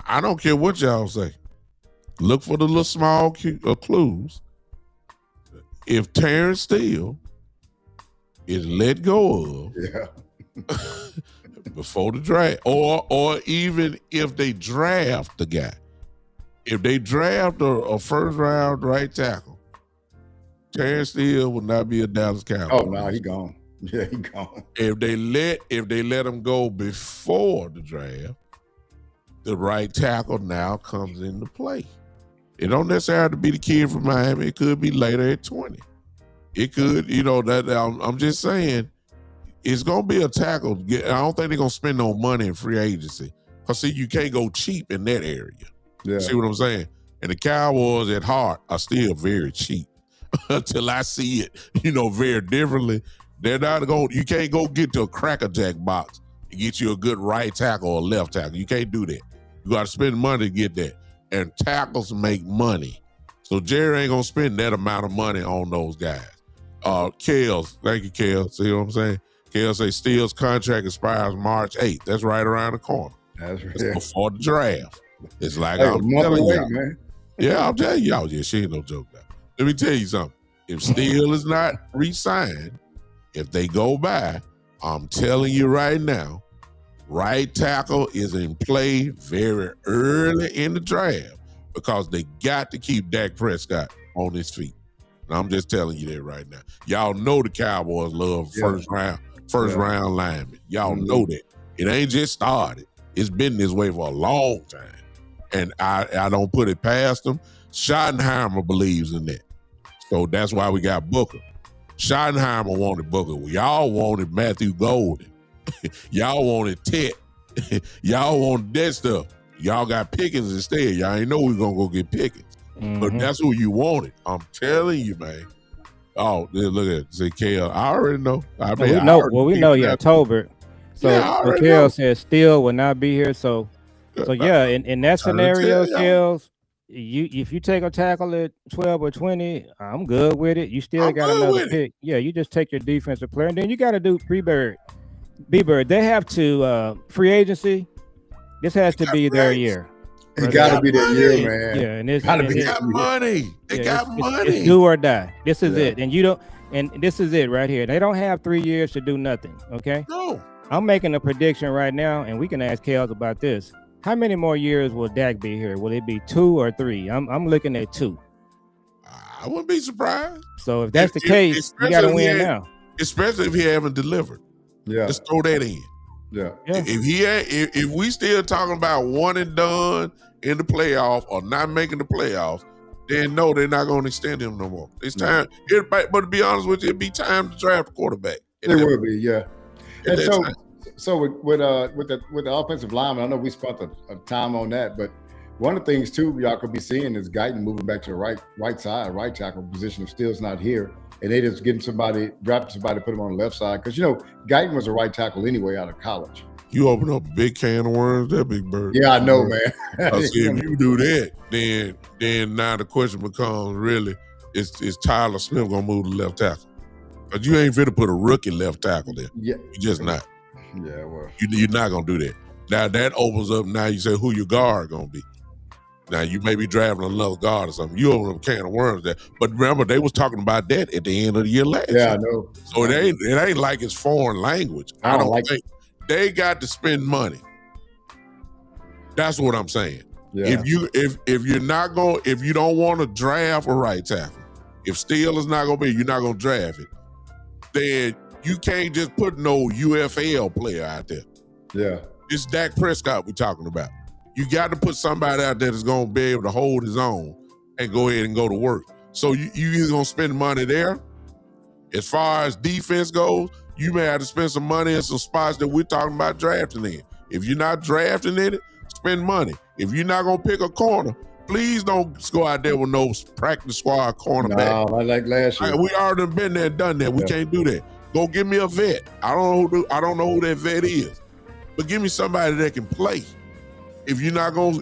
I don't care what y'all say. Look for the little small clues. If Terrence Steele is let go of, before the draft, or even if they draft the guy, if they draft a first round right tackle, Terrence Steele will not be a Dallas Cowboy. Oh no, he gone. Yeah, he gone. If they let him go before the draft, the right tackle now comes into play. It don't necessarily have to be the kid from Miami. It could be later at 20. It could, that I'm just saying, it's gonna be a tackle. I don't think they're gonna spend no money in free agency. Cause see, you can't go cheap in that area. Yeah. See what I'm saying? And the Cowboys at heart are still very cheap. until I see it, very differently. They're not going. You can't go get to a Cracker Jack box and get you a good right tackle or left tackle. You can't do that. You got to spend money to get that. And tackles make money, so Jerry ain't gonna spend that amount of money on those guys. Kels, thank you, Kels. See what I'm saying? Kels say Steele's contract expires March 8th. That's right around the corner. That's right. It's before the draft. It's like Hey, I'm month telling away, y'all. man. Yeah, I'm telling y'all. Yeah, she ain't no joke now. Let me tell you something. If Steele is not re-signed, if they go by, I'm telling you right now, right tackle is in play very early in the draft because they got to keep Dak Prescott on his feet. And I'm just telling you that right now. Y'all know the Cowboys love first round linemen. Y'all know that. It ain't just started. It's been this way for a long time. And I don't put it past them. Schottenheimer believes in that. So that's why we got Booker. Schottenheimer wanted Booker. Y'all wanted Matthew Golden. Y'all wanted Tet. Y'all wanted that stuff. Y'all got Pickens instead. Y'all ain't know we gonna go get Pickens. But that's who you wanted. I'm telling you, man. Oh, look at it. Say Kale. I already know. We know you have Tolbert. So Kale says Steele will not be here. So yeah, in that scenario, Kales, if you take a tackle at 12 or 20, I'm good with it. You still got another pick. Yeah, you just take your defensive player, and then you got to do B-Bird. They have to free agency. This has to be their year. It got to be their year, man. Yeah, and it's they got money. They got money. It's do or die. This is it, and you don't. And this is it right here. They don't have 3 years to do nothing. Okay. No. I'm making a prediction right now, and we can ask Kels about this. How many more years will Dak be here? Will it be 2 or 3? I'm looking at 2. I wouldn't be surprised. So if that's the case, you got to win now. Especially if he haven't delivered. Yeah. Just throw that in. Yeah. If we still talking about one and done in the playoff or not making the playoffs, then no, they're not going to extend him no more. It's time. But to be honest with you, it'd be time to draft a quarterback. It will be, yeah. And so with the offensive lineman, I know we spent a time on that, but one of the things too y'all could be seeing is Guyton moving back to the right side, right tackle position. If Steele's not here, and they just drafting somebody, put him on the left side, because Guyton was a right tackle anyway out of college. You open up a big can of worms, that Big Bird. Yeah, I know, man. See, if you do that, then now the question becomes really, is Tyler Smith gonna move to left tackle? Because you ain't fit to put a rookie left tackle there. Yeah, you just not. Yeah, well, you're not gonna do that. Now that opens up. Now you say who your guard gonna be. Now you may be drafting another guard or something. You open up a can of worms there. But remember, they was talking about that at the end of the year last year. Yeah, I know. So it ain't like it's foreign language. I don't think they got to spend money. That's what I'm saying. Yeah. If you don't want to draft a right tackle, if Steele is not gonna be, you're not gonna draft it, then you can't just put no UFL player out there. Yeah. It's Dak Prescott we're talking about. You got to put somebody out there that's going to be able to hold his own and go ahead and go to work. So you either going to spend money there. As far as defense goes, you may have to spend some money in some spots that we're talking about drafting in. If you're not drafting in it, spend money. If you're not going to pick a corner, please don't go out there with no practice squad cornerback. No, I like last year. We already been there and done that. We can't do that. Go give me a vet. I don't know who that vet is, but give me somebody that can play. If you're not gonna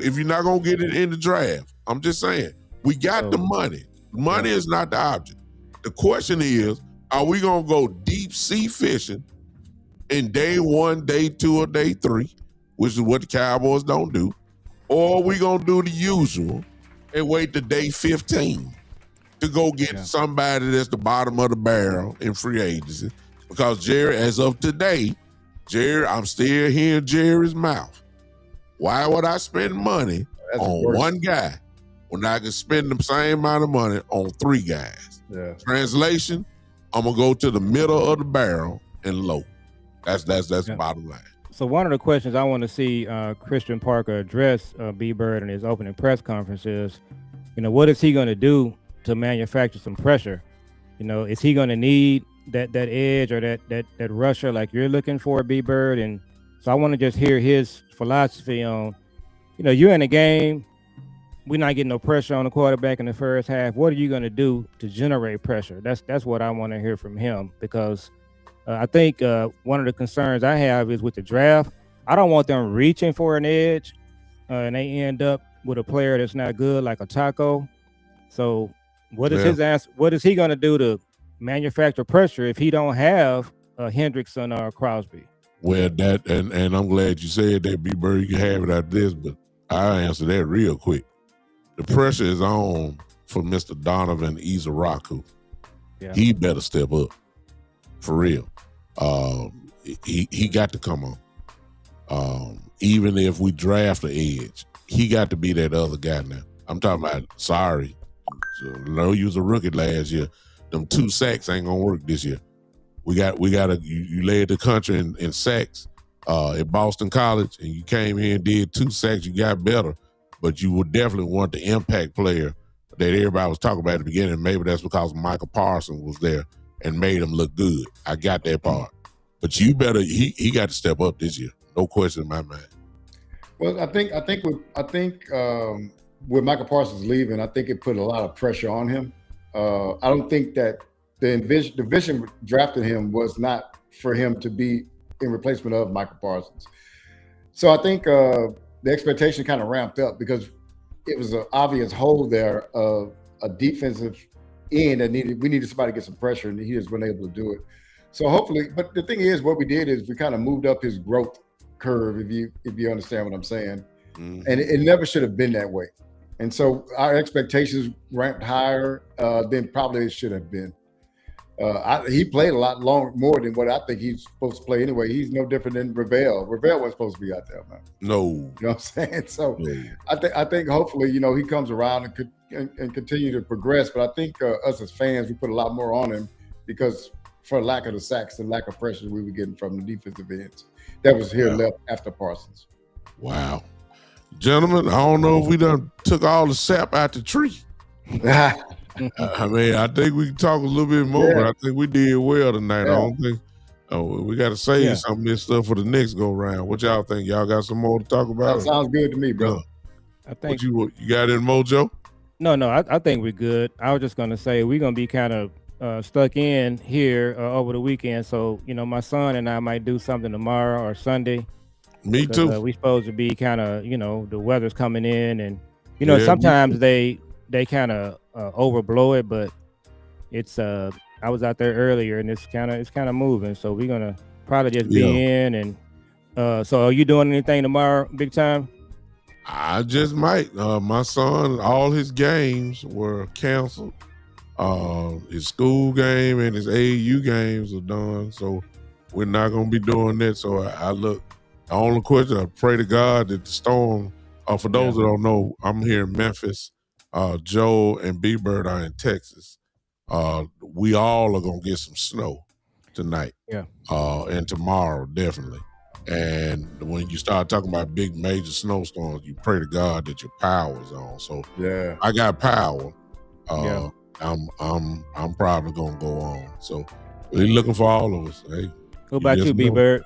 get it in the draft, I'm just saying we got the money. Money is not the object. The question is, are we gonna go deep sea fishing in day 1, day 2, or day 3, which is what the Cowboys don't do, or are we gonna do the usual and wait to day 15 to go get somebody that's the bottom of the barrel in free agency? Because Jerry, as of today, I'm still hearing Jerry's mouth. Why would I spend money on one guy when I can spend the same amount of money on 3 guys? Yeah. Translation, I'm gonna go to the middle of the barrel and low. That's the bottom line. So one of the questions I want to see Christian Parker address B-Bird in his opening press conference is, what is he going to do to manufacture some pressure? Is he going to need that edge or that rusher like you're looking for, B-Bird? And so I want to just hear his philosophy on, you're in a game, we're not getting no pressure on the quarterback in the first half. What are you going to do to generate pressure? That's what I want to hear from him, because I think one of the concerns I have is with the draft. I don't want them reaching for an edge and they end up with a player that's not good, like a Taco. So what is his answer? What is he going to do to manufacture pressure if he don't have Hendrickson or Crosby? Well, that and I'm glad you said that, B-Bird. You can have it out this, but I'll answer that real quick. The pressure is on for Mr. Donovan Izaraku. Yeah. He better step up, for real. He got to come on. Even if we draft an edge, he got to be that other guy now. I'm talking about, sorry, I know you was a rookie last year. Them 2 sacks ain't gonna work this year. We got you led the country in sacks at Boston College, and you came here and did 2 sacks. You got better, but you would definitely want the impact player that everybody was talking about at the beginning. Maybe that's because Michael Parsons was there and made him look good. I got that part, but you better. He got to step up this year, no question in my mind. Well, I think with Michael Parsons leaving, I think it put a lot of pressure on him. I don't think that the vision drafting him was not for him to be in replacement of Michael Parsons. So I think the expectation kind of ramped up because it was an obvious hole there of a defensive end that we needed somebody to get some pressure, and he has been able to do it. So hopefully, but the thing is, what we did is we kind of moved up his growth curve, if you understand what I'm saying. Mm-hmm. And it never should have been that way. And so our expectations ranked higher than probably it should have been. He played a lot more than what I think he's supposed to play anyway. He's no different than Ravel. Ravel wasn't supposed to be out there, man. No. You know what I'm saying? So no. I think hopefully, he comes around and continue to progress. But I think us as fans, we put a lot more on him because for lack of the sacks and lack of pressure we were getting from the defensive ends that was here left after Parsons. Wow. Gentlemen, I don't know if we done took all the sap out the tree. I mean, I think we can talk a little bit more, but I think we did well tonight. I don't think we got to save some of this stuff for the next go round. What y'all think? Y'all got some more to talk about? That sounds good to me, bro. I think you got it, Mojo? No, I think we're good. I was just gonna say we're gonna be kind of stuck in here over the weekend. So my son and I might do something tomorrow or Sunday. Me too. We supposed to be kind of the weather's coming in, and sometimes they kind of overblow it, but it's I was out there earlier and it's kind of moving, so we're gonna probably just be in. And so are you doing anything tomorrow, big time? I just might. My son, all his games were canceled. His school game and his AAU games are done, so we're not gonna be doing that. So I look. The only question, I pray to God that the storm, for those that don't know, I'm here in Memphis. Joe and B-Bird are in Texas. We all are going to get some snow tonight. Yeah. And tomorrow, definitely. And when you start talking about big major snowstorms, you pray to God that your power is on. So I got power. I'm probably going to go on. So we're looking for all of us. Hey, what about you, B-Bird?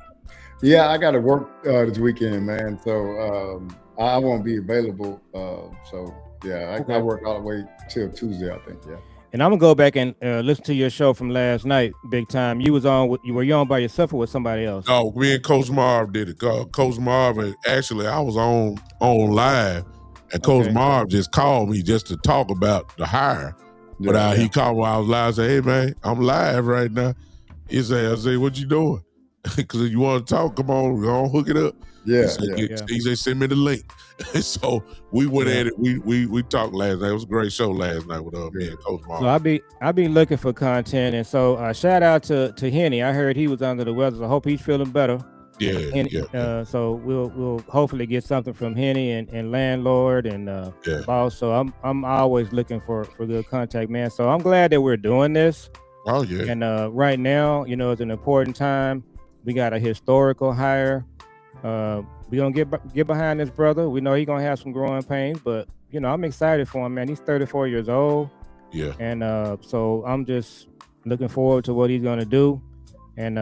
Yeah, I got to work this weekend, man. So I won't be available. I work all the way till Tuesday, I think. Yeah. And I'm gonna go back and listen to your show from last night, big time. You was on. Were you on by yourself or with somebody else? No, me and Coach Marv did it. Coach Marv, and actually, I was on live, and Coach Marv just called me just to talk about the hire. But he called me while I was live. Said, "Hey man, I'm live right now." He said, "I say, what you doing? Because you want to talk, come on, go on, hook it up." He said, "Send me the link." So we went at it. We talked last night. It was a great show last night with me and Coach Mark. So I be looking for content, and so shout out to Henny. I heard he was under the weather. So I hope he's feeling better. So we'll hopefully get something from Henny and Landlord and Boss. So I'm always looking for good contact, man. So I'm glad that we're doing this. Oh yeah. And right now, it's an important time. We got a historical hire. We're going to get behind this brother. We know he's going to have some growing pains, but, I'm excited for him, man. He's 34 years old. Yeah. And so I'm just looking forward to what he's going to do. And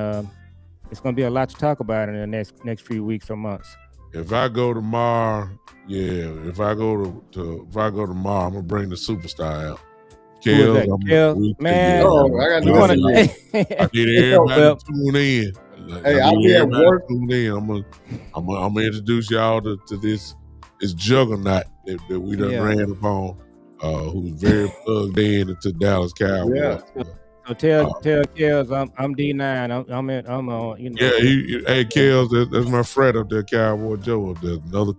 it's going to be a lot to talk about in the next few weeks or months. if I go tomorrow, if I go tomorrow, I'm gonna bring the superstar out. Kels, man. I got I need everybody to tune in. Hey, I'll be at work. Tune in. I'm gonna introduce y'all to this juggernaut that we done ran upon, who's very plugged in into Dallas Cowboys. Yeah. So tell Kels I'm D9. I'm on. You know. Yeah, hey Kels, that's my friend up there, Cowboy Joe up there. Another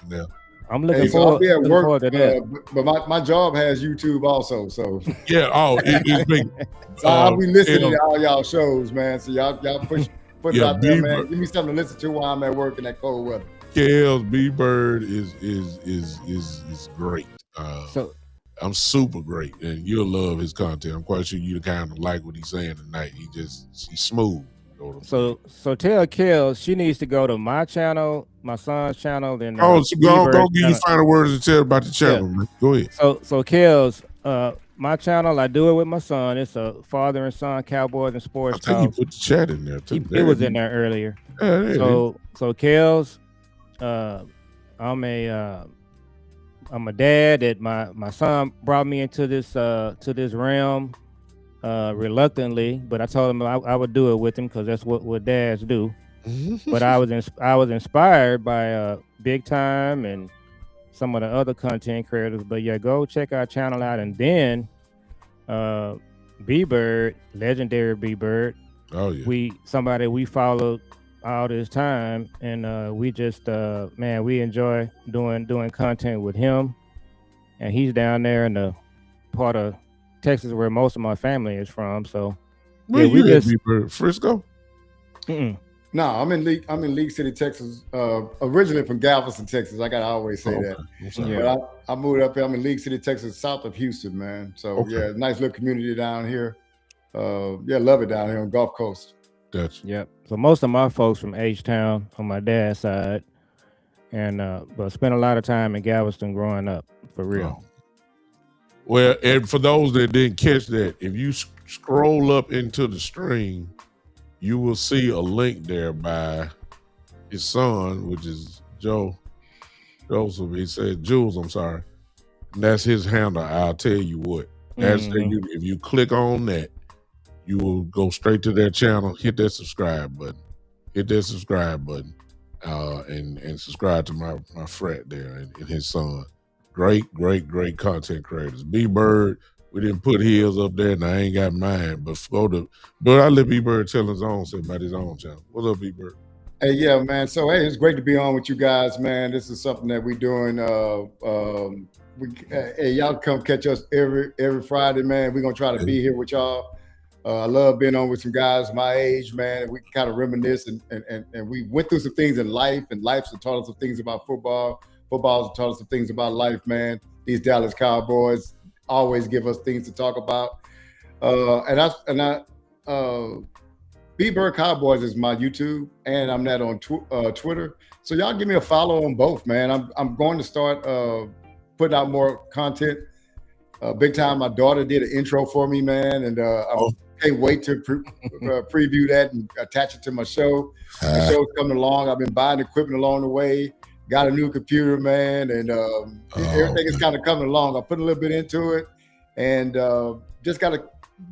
now. I'm looking forward. I'll be at work, to that. But my job has YouTube also, so yeah. Oh, it's big. So I'll be listening to all y'all shows, man. So y'all put it out there, man. Give me something to listen to while I'm at work in that cold weather. Kels B-Bird is great. So I'm super great, and you'll love his content. I'm quite sure you kind of like what he's saying tonight. He's smooth. So tell Kels she needs to go to my channel, my son's channel. Then go give you final words to tell about the channel. Man. Go ahead. So Kels, my channel, I do it with my son. It's a father and son Cowboys and Sports Talk. I think you put the chat in there too. It was in there earlier. So Kels, I'm a dad that my son brought me into this realm reluctantly, but I told him I would do it with him because that's what dads do. But I was inspired by Big Time and some of the other content creators. But yeah, go check our channel out, and then B-Bird, legendary B-Bird. Oh yeah, we followed all this time, and we just we enjoy doing content with him, and he's down there in the part of Texas where most of my family is from. So where we just Frisco. No, I'm in League City, Texas. Originally from Galveston, Texas. I gotta always say that. But I moved up here. I'm in League City, Texas, south of Houston, man. So nice little community down here. Love it down here on Gulf Coast. Gotcha. Yep. So most of my folks from H-Town on my dad's side, and but spent a lot of time in Galveston growing up, for real. Oh. Well, and for those that didn't catch that, if you scroll up into the stream, you will see a link there by his son, which is Joseph. He said Jules, I'm sorry. And that's his handle. I'll tell you what. That's if you click on that, you will go straight to their channel, hit that subscribe button. And subscribe to my friend there and his son. Great content creators. B-Bird, we didn't put his up there, and I ain't got mine. But I let B-Bird tell his own stuff about his own channel. What's up, B-Bird? Hey, yeah, man. So, hey, it's great to be on with you guys, man. This is something that we're doing. Y'all come catch us every Friday, man. We're gonna try to be here with y'all. I love being on with some guys my age, man. We can kind of reminisce, and we went through some things in life, and life's taught us some things about football. Football's taught us some things about life, man. These Dallas Cowboys always give us things to talk about. B-Bird Cowboys is my YouTube, and I'm that on Twitter. So y'all give me a follow on both, man. I'm going to start putting out more content. Big Time, my daughter did an intro for me, man, and I can't wait to preview that and attach it to my show. The show's coming along. I've been buying equipment along the way. Got a new computer, man, and everything is kind of coming along. I put a little bit into it, and just got to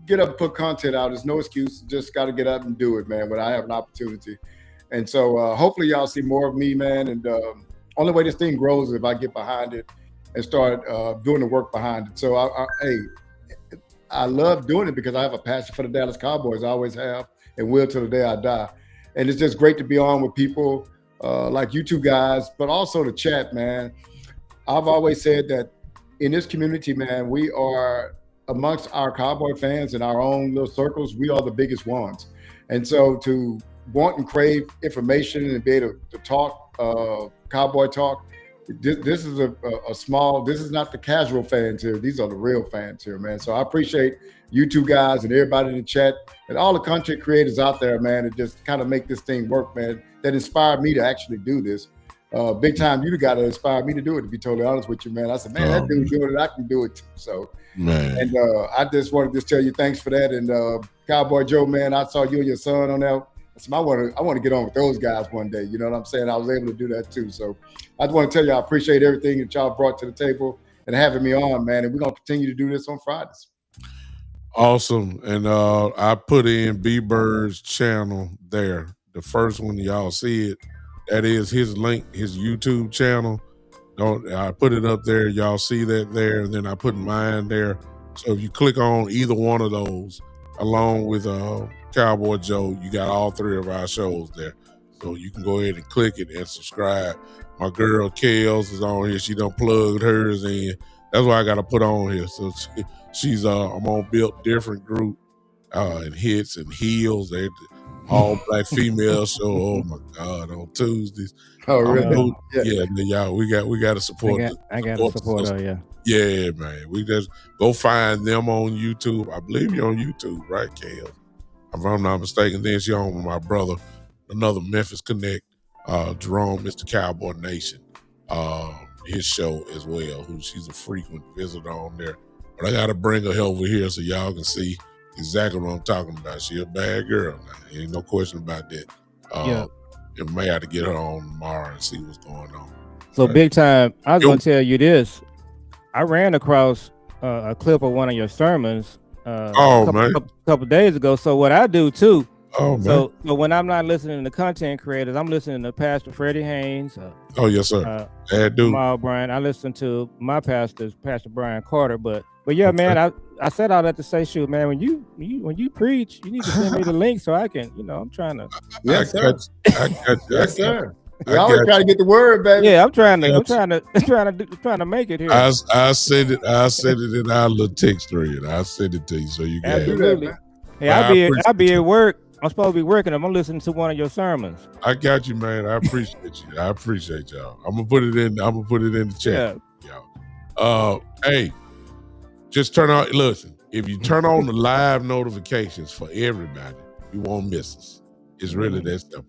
get up and put content out. There's no excuse. Just got to get up and do it, man, when I have an opportunity. And so hopefully y'all see more of me, man, and only way this thing grows is if I get behind it and start doing the work behind it. So, I love doing it because I have a passion for the Dallas Cowboys. I always have and will till the day I die. And it's just great to be on with people like you two guys, but also the chat, man. I've always said that in this community, man, we are amongst our Cowboy fans in our own little circles, we are the biggest ones. And so to want and crave information and be able to talk Cowboy talk, this is a small, this is not the casual fans here. These are the real fans here, man. So I appreciate you two guys and everybody in the chat and all the content creators out there, man, that just kind of make this thing work, man, that inspired me to actually do this. Big Time, you the guy that inspired me to do it, to be totally honest with you, man. I said, man, that dude's doing it, I can do it too. So, man. And I just wanted to tell you thanks for that. And Cowboy Joe, man, I saw you and your son on there So I want to get on with those guys one day. You know what I'm saying? I was able to do that too. So I just want to tell you I appreciate everything that y'all brought to the table and having me on, man. And we're gonna continue to do this on Fridays. Awesome. And I put in B-Bird's channel there. The first one, y'all see it. That is his link, his YouTube channel. I put it up there. Y'all see that there. And then I put mine there. So if you click on either one of those, along with Cowboy Joe, you got all three of our shows there. So you can go ahead and click it and subscribe. My girl Kels is on here. She done plugged hers in. That's why I got to put on here. So she's I'm on Built Different group and Hits and Heels. They're all black female show. Oh my God, on Tuesdays. Oh really? Yeah, y'all. We got to support. I got to support her. Yeah. Yeah, man. We just go find them on YouTube. I believe you're on YouTube, right, Kels? If I'm not mistaken. Then she on with my brother, another Memphis Connect, Jerome, Mr. Cowboy Nation. His show as well, who she's a frequent visitor on there. But I gotta bring her over here so y'all can see exactly what I'm talking about. She a bad girl now. Ain't no question about that. And may have to get her on tomorrow and see what's going on. So big time, I was gonna tell you this. I ran across a clip of one of your sermons a couple days ago. So what I do too. So when I'm not listening to content creators, I'm listening to Pastor Freddie Haynes. Yes, sir. Jamal Bryan. I listen to my pastors, Pastor Brian Carter. But yeah, man, I said all that to say, shoot, man, when you preach, you need to send me the link so I can, I'm trying to. Yes, sir. Yes, sir. We always try to get the word, baby. Yeah, I'm trying to make it here. I send it in our little text thread. I send it to you so you can. Absolutely. Hey, I'll be at work. I'm supposed to be working. I'm listening to one of your sermons. I got you, man. I appreciate you. I appreciate y'all. I'm gonna put it in the chat. Yeah. Hey, just turn on. Listen, if you turn on the live notifications for everybody, you won't miss us. It's really that simple.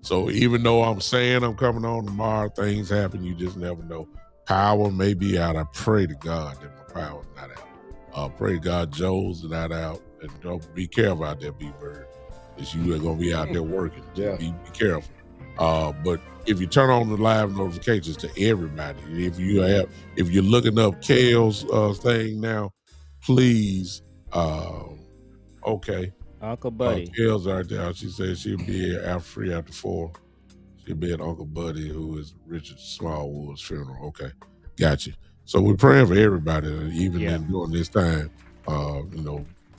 So even though I'm saying I'm coming on tomorrow, things happen. You just never know. Power may be out. I pray to God that my power's not out. Pray to God Joe's not out. And don't be careful out there, B-Bird. Because you are going to be out there working. Yeah. Be careful. But if you turn on the live notifications to everybody, if you're looking up Kale's thing now, please, okay. Uncle Buddy. Kale's right there. She said she'll be free after 4. She'll be at Uncle Buddy, who is Richard Smallwood's funeral. Okay. Gotcha. So we're praying for everybody, even during this time,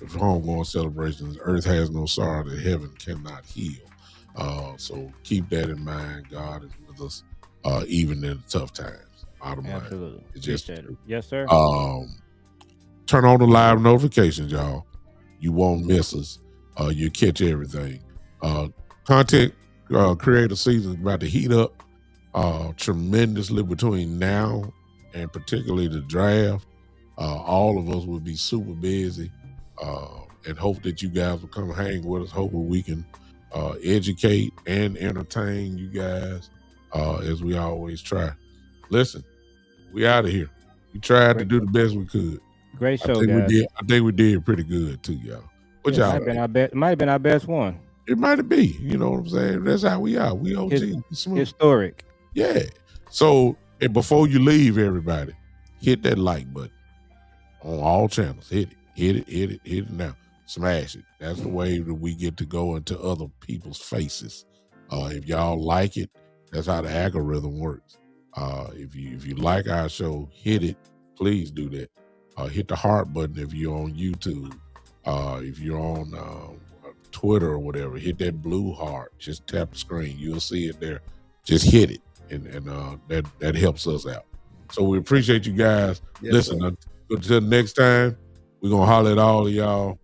if homegoing celebrations, earth has no sorrow that heaven cannot heal. So keep that in mind. God is with us, even in the tough times. Absolutely. It's just yes, sir. Turn on the live notifications, y'all. You won't miss us. You catch everything. Content creator season is about to heat up tremendously between now and particularly the draft. All of us will be super busy. And hope that you guys will come hang with us. Hopefully we can educate and entertain you guys as we always try. Listen, we out of here. We tried to do the best we could. Great show, guys. I think we did pretty good too, y'all. What y'all? It might have been our best one. It might be. You know what I'm saying? That's how we are. We OG. Historic. Yeah. So and before you leave, everybody, hit that like button on all channels. Hit it now. Smash it. That's the way that we get to go into other people's faces. If y'all like it, that's how the algorithm works. If you like our show, hit it. Please do that. Hit the heart button if you're on YouTube. If you're on Twitter or whatever, hit that blue heart. Just tap the screen. You'll see it there. Just hit it, and that helps us out. So we appreciate you guys. Yes, listen, until next time, we're going to holler at all of y'all.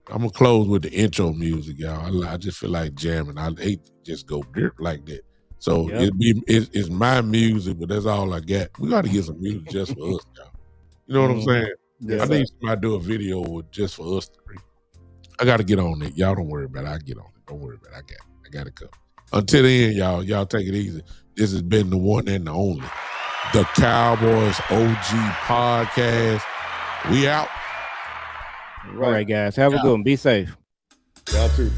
I'm going to close with the intro music, y'all. I just feel like jamming. I hate to just go like that. So it's my music, but that's all I got. We got to get some music just for us, y'all. You know what I'm saying? Yes, I need somebody to do a video with just for us three. I got to get on it. Y'all don't worry about it. I get on it. Don't worry about it. I got it covered. Until then, y'all take it easy. This has been the one and the only, the Cowboys OG Podcast. We out. All right, guys. Have a good one. Be safe. Y'all too.